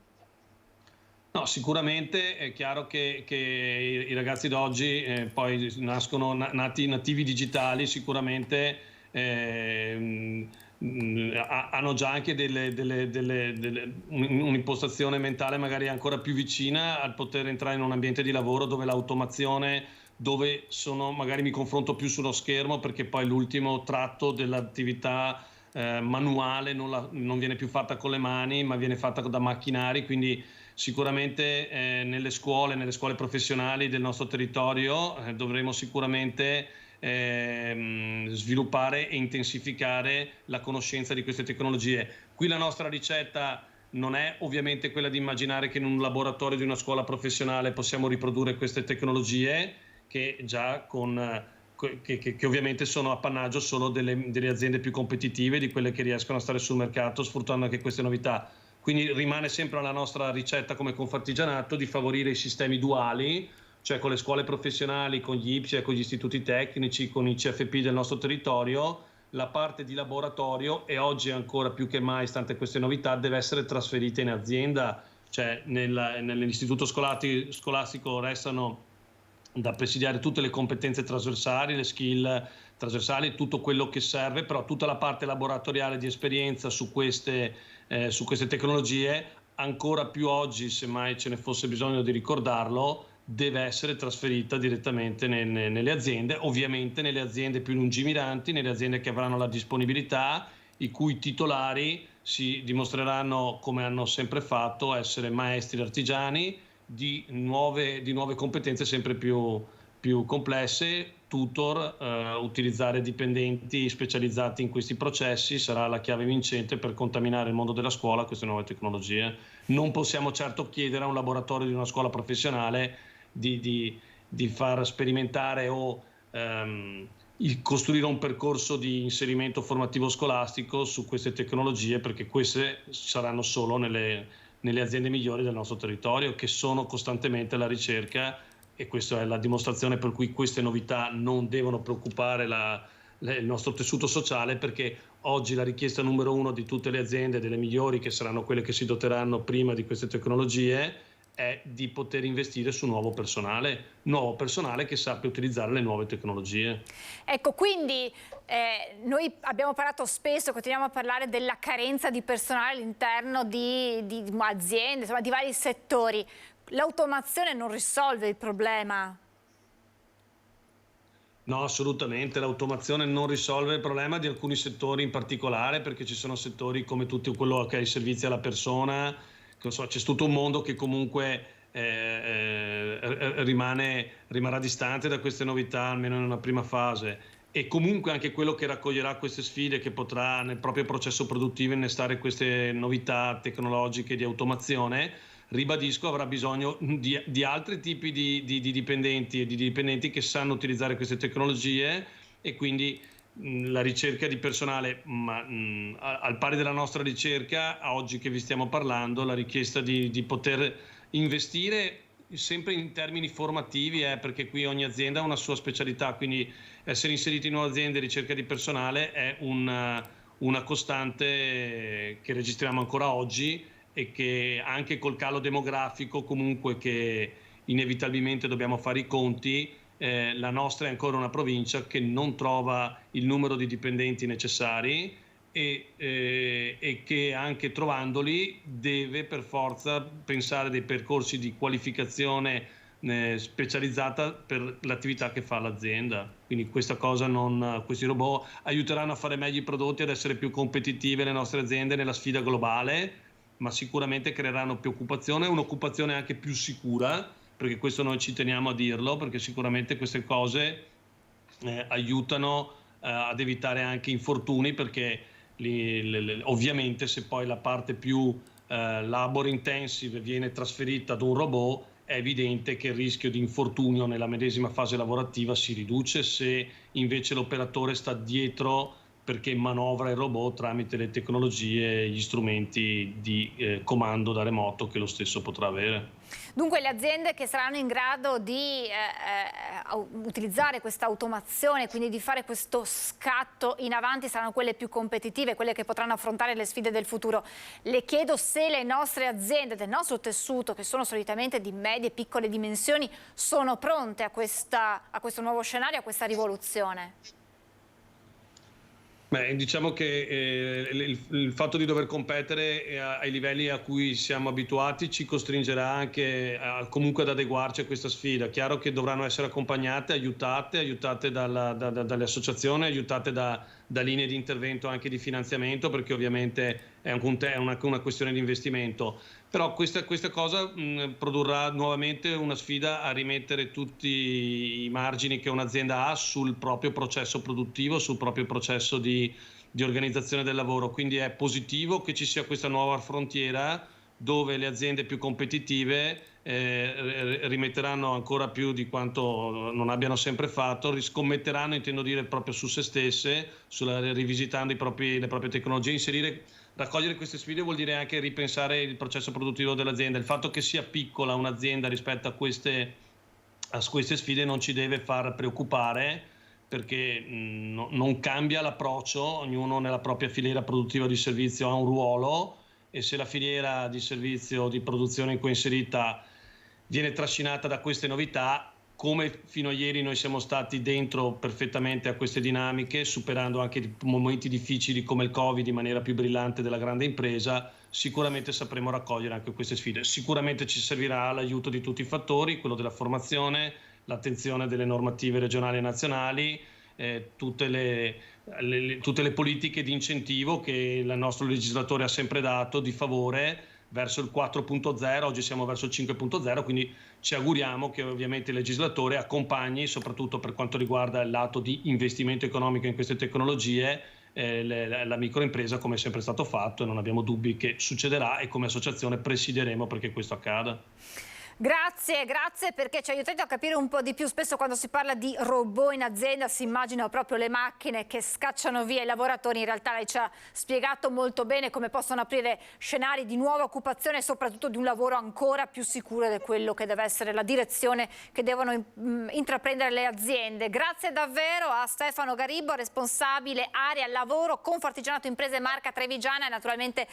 No, sicuramente è chiaro che i ragazzi d'oggi poi nascono nativi digitali, sicuramente hanno già anche un'impostazione mentale magari ancora più vicina al poter entrare in un ambiente di lavoro dove l'automazione, dove magari mi confronto più sullo schermo, perché poi l'ultimo tratto dell'attività manuale non viene più fatta con le mani, ma viene fatta da macchinari. Quindi sicuramente nelle scuole professionali del nostro territorio dovremo sicuramente sviluppare e intensificare la conoscenza di queste tecnologie. Qui la nostra ricetta non è ovviamente quella di immaginare che in un laboratorio di una scuola professionale possiamo riprodurre queste tecnologie che già che ovviamente sono appannaggio solo delle aziende più competitive, di quelle che riescono a stare sul mercato sfruttando anche queste novità. Quindi rimane sempre la nostra ricetta come Confartigianato di favorire i sistemi duali, cioè con le scuole professionali, con gli IPSI, con gli istituti tecnici, con i CFP del nostro territorio. La parte di laboratorio, e oggi ancora più che mai, stante queste novità, deve essere trasferita in azienda, cioè nell'istituto scolastico restano da presidiare tutte le competenze trasversali, le skill trasversali, tutto quello che serve, però tutta la parte laboratoriale di esperienza su queste tecnologie, ancora più oggi, se mai ce ne fosse bisogno di ricordarlo, deve essere trasferita direttamente nelle aziende, ovviamente nelle aziende più lungimiranti, nelle aziende che avranno la disponibilità, i cui titolari si dimostreranno, come hanno sempre fatto, essere maestri artigiani di nuove competenze sempre più complesse, tutor, utilizzare dipendenti specializzati in questi processi sarà la chiave vincente per contaminare il mondo della scuola a queste nuove tecnologie. Non possiamo certo chiedere a un laboratorio di una scuola professionale di far sperimentare o costruire un percorso di inserimento formativo scolastico su queste tecnologie, perché queste saranno solo nelle aziende migliori del nostro territorio, che sono costantemente alla ricerca, e questa è la dimostrazione per cui queste novità non devono preoccupare il nostro tessuto sociale, perché oggi la richiesta numero uno di tutte le aziende, delle migliori, che saranno quelle che si doteranno prima di queste tecnologie, è di poter investire su nuovo personale che sappia utilizzare le nuove tecnologie. Ecco, quindi noi abbiamo parlato spesso, continuiamo a parlare della carenza di personale all'interno di aziende, insomma di vari settori. L'automazione non risolve il problema? No, assolutamente, l'automazione non risolve il problema di alcuni settori in particolare, perché ci sono settori come tutto quello che è i servizi alla persona. C'è tutto un mondo che comunque rimarrà distante da queste novità, almeno in una prima fase, e comunque anche quello che raccoglierà queste sfide, che potrà nel proprio processo produttivo innestare queste novità tecnologiche di automazione, ribadisco, avrà bisogno di altri tipi di dipendenti e di dipendenti che sanno utilizzare queste tecnologie, e quindi la ricerca di personale, ma al pari della nostra ricerca, oggi che vi stiamo parlando, la richiesta di poter investire sempre in termini formativi, perché qui ogni azienda ha una sua specialità, quindi essere inseriti in nuove aziende, ricerca di personale è una costante che registriamo ancora oggi, e che anche col calo demografico comunque che inevitabilmente dobbiamo fare i conti. La nostra è ancora una provincia che non trova il numero di dipendenti necessari e che anche trovandoli deve per forza pensare dei percorsi di qualificazione specializzata per l'attività che fa l'azienda. Quindi questi robot aiuteranno a fare meglio i prodotti, ad essere più competitive le nostre aziende nella sfida globale, ma sicuramente creeranno più occupazione, un'occupazione anche più sicura, perché questo noi ci teniamo a dirlo, perché sicuramente queste cose aiutano ad evitare anche infortuni, perché ovviamente se poi la parte più labor intensive viene trasferita ad un robot, è evidente che il rischio di infortunio nella medesima fase lavorativa si riduce se invece l'operatore sta dietro perché manovra il robot tramite le tecnologie e gli strumenti di comando da remoto che lo stesso potrà avere. Dunque le aziende che saranno in grado di utilizzare questa automazione, quindi di fare questo scatto in avanti, saranno quelle più competitive, quelle che potranno affrontare le sfide del futuro. Le chiedo se le nostre aziende del nostro tessuto, che sono solitamente di medie e piccole dimensioni, sono pronte a questo nuovo scenario, a questa rivoluzione. Beh, diciamo che il fatto di dover competere ai livelli a cui siamo abituati ci costringerà anche comunque ad adeguarci a questa sfida. Chiaro che dovranno essere accompagnate, aiutate dalle associazioni, aiutate da linee di intervento anche di finanziamento, perché ovviamente è una questione di investimento. Però questa cosa produrrà nuovamente una sfida a rimettere tutti i margini che un'azienda ha sul proprio processo produttivo, sul proprio processo di organizzazione del lavoro. Quindi è positivo che ci sia questa nuova frontiera dove le aziende più competitive rimetteranno ancora più di quanto non abbiano sempre fatto, riscommetteranno, intendo dire, proprio su se stesse, rivisitando le proprie tecnologie. Raccogliere queste sfide vuol dire anche ripensare il processo produttivo dell'azienda. Il fatto che sia piccola un'azienda rispetto a queste sfide non ci deve far preoccupare, perché non cambia l'approccio, ognuno nella propria filiera produttiva di servizio ha un ruolo, e se la filiera di servizio di produzione in cui è inserita viene trascinata da queste novità, come fino a ieri noi siamo stati dentro perfettamente a queste dinamiche, superando anche momenti difficili come il Covid in maniera più brillante della grande impresa, sicuramente sapremo raccogliere anche queste sfide. Sicuramente ci servirà l'aiuto di tutti i fattori, quello della formazione, l'attenzione delle normative regionali e nazionali, tutte le politiche di incentivo che il nostro legislatore ha sempre dato di favore verso il 4.0, oggi siamo verso il 5.0, quindi ci auguriamo che ovviamente il legislatore accompagni, soprattutto per quanto riguarda il lato di investimento economico in queste tecnologie, la microimpresa, come è sempre stato fatto, e non abbiamo dubbi che succederà, e come associazione presideremo perché questo accada. Grazie perché ci aiutate a capire un po' di più. Spesso quando si parla di robot in azienda si immaginano proprio le macchine che scacciano via i lavoratori. In realtà lei ci ha spiegato molto bene come possono aprire scenari di nuova occupazione e soprattutto di un lavoro ancora più sicuro di quello che deve essere la direzione che devono intraprendere le aziende. Grazie davvero a Stefano Garibbo, responsabile area lavoro Confartigianato Imprese Marca Trevigiana, e naturalmente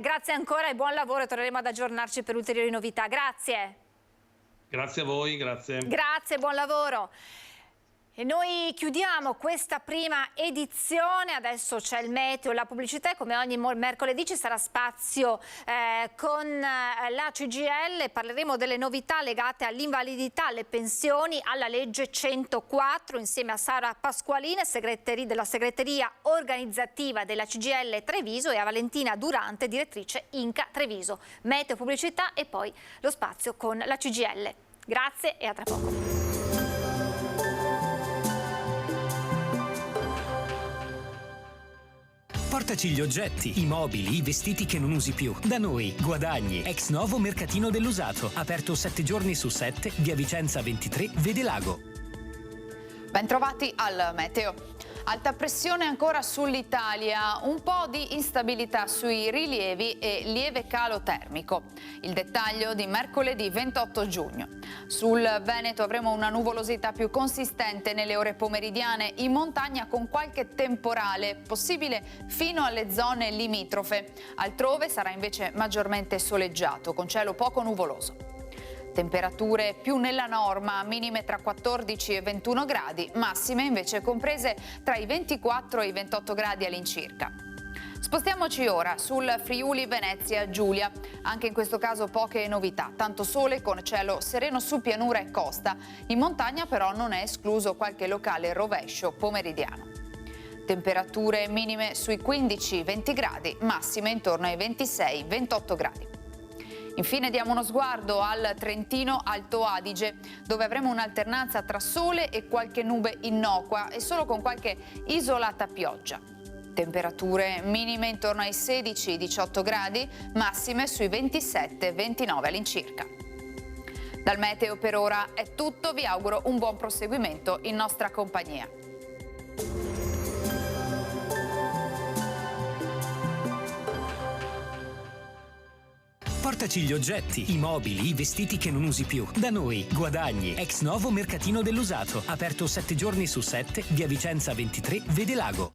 grazie ancora e buon lavoro, e torneremo ad aggiornarci per ulteriori novità. Grazie. Grazie a voi, grazie. Grazie, buon lavoro. E noi chiudiamo questa prima edizione, adesso c'è il meteo, la pubblicità, e come ogni mercoledì ci sarà spazio con la CGIL, parleremo delle novità legate all'invalidità, alle pensioni, alla legge 104, insieme a Sara Pasqualini, della segreteria organizzativa della CGIL Treviso, e a Valentina Durante, direttrice Inca Treviso. Meteo, pubblicità e poi lo spazio con la CGIL. Grazie e a tra poco. Portaci gli oggetti, i mobili, i vestiti che non usi più. Da noi, guadagni. Ex novo mercatino dell'usato. Aperto 7 giorni su 7, via Vicenza 23, Vede Lago. Bentrovati al meteo. Alta pressione ancora sull'Italia, un po' di instabilità sui rilievi e lieve calo termico. Il dettaglio di mercoledì 28 giugno. Sul Veneto avremo una nuvolosità più consistente nelle ore pomeridiane, in montagna con qualche temporale, possibile fino alle zone limitrofe. Altrove sarà invece maggiormente soleggiato, con cielo poco nuvoloso. Temperature più nella norma, minime tra 14 e 21 gradi, massime invece comprese tra i 24 e i 28 gradi all'incirca. Spostiamoci ora sul Friuli Venezia Giulia. Anche in questo caso poche novità, tanto sole con cielo sereno su pianura e costa. In montagna però non è escluso qualche locale rovescio pomeridiano. Temperature minime sui 15-20 gradi, massime intorno ai 26-28 gradi. Infine diamo uno sguardo al Trentino Alto Adige, dove avremo un'alternanza tra sole e qualche nube innocua e solo con qualche isolata pioggia. Temperature minime intorno ai 16-18 gradi, massime sui 27-29 all'incirca. Dal meteo per ora è tutto, vi auguro un buon proseguimento in nostra compagnia. Portaci gli oggetti, i mobili, i vestiti che non usi più. Da noi, Guadagni, ex novo mercatino dell'usato. Aperto 7 giorni su 7, via Vicenza 23, Vede Lago.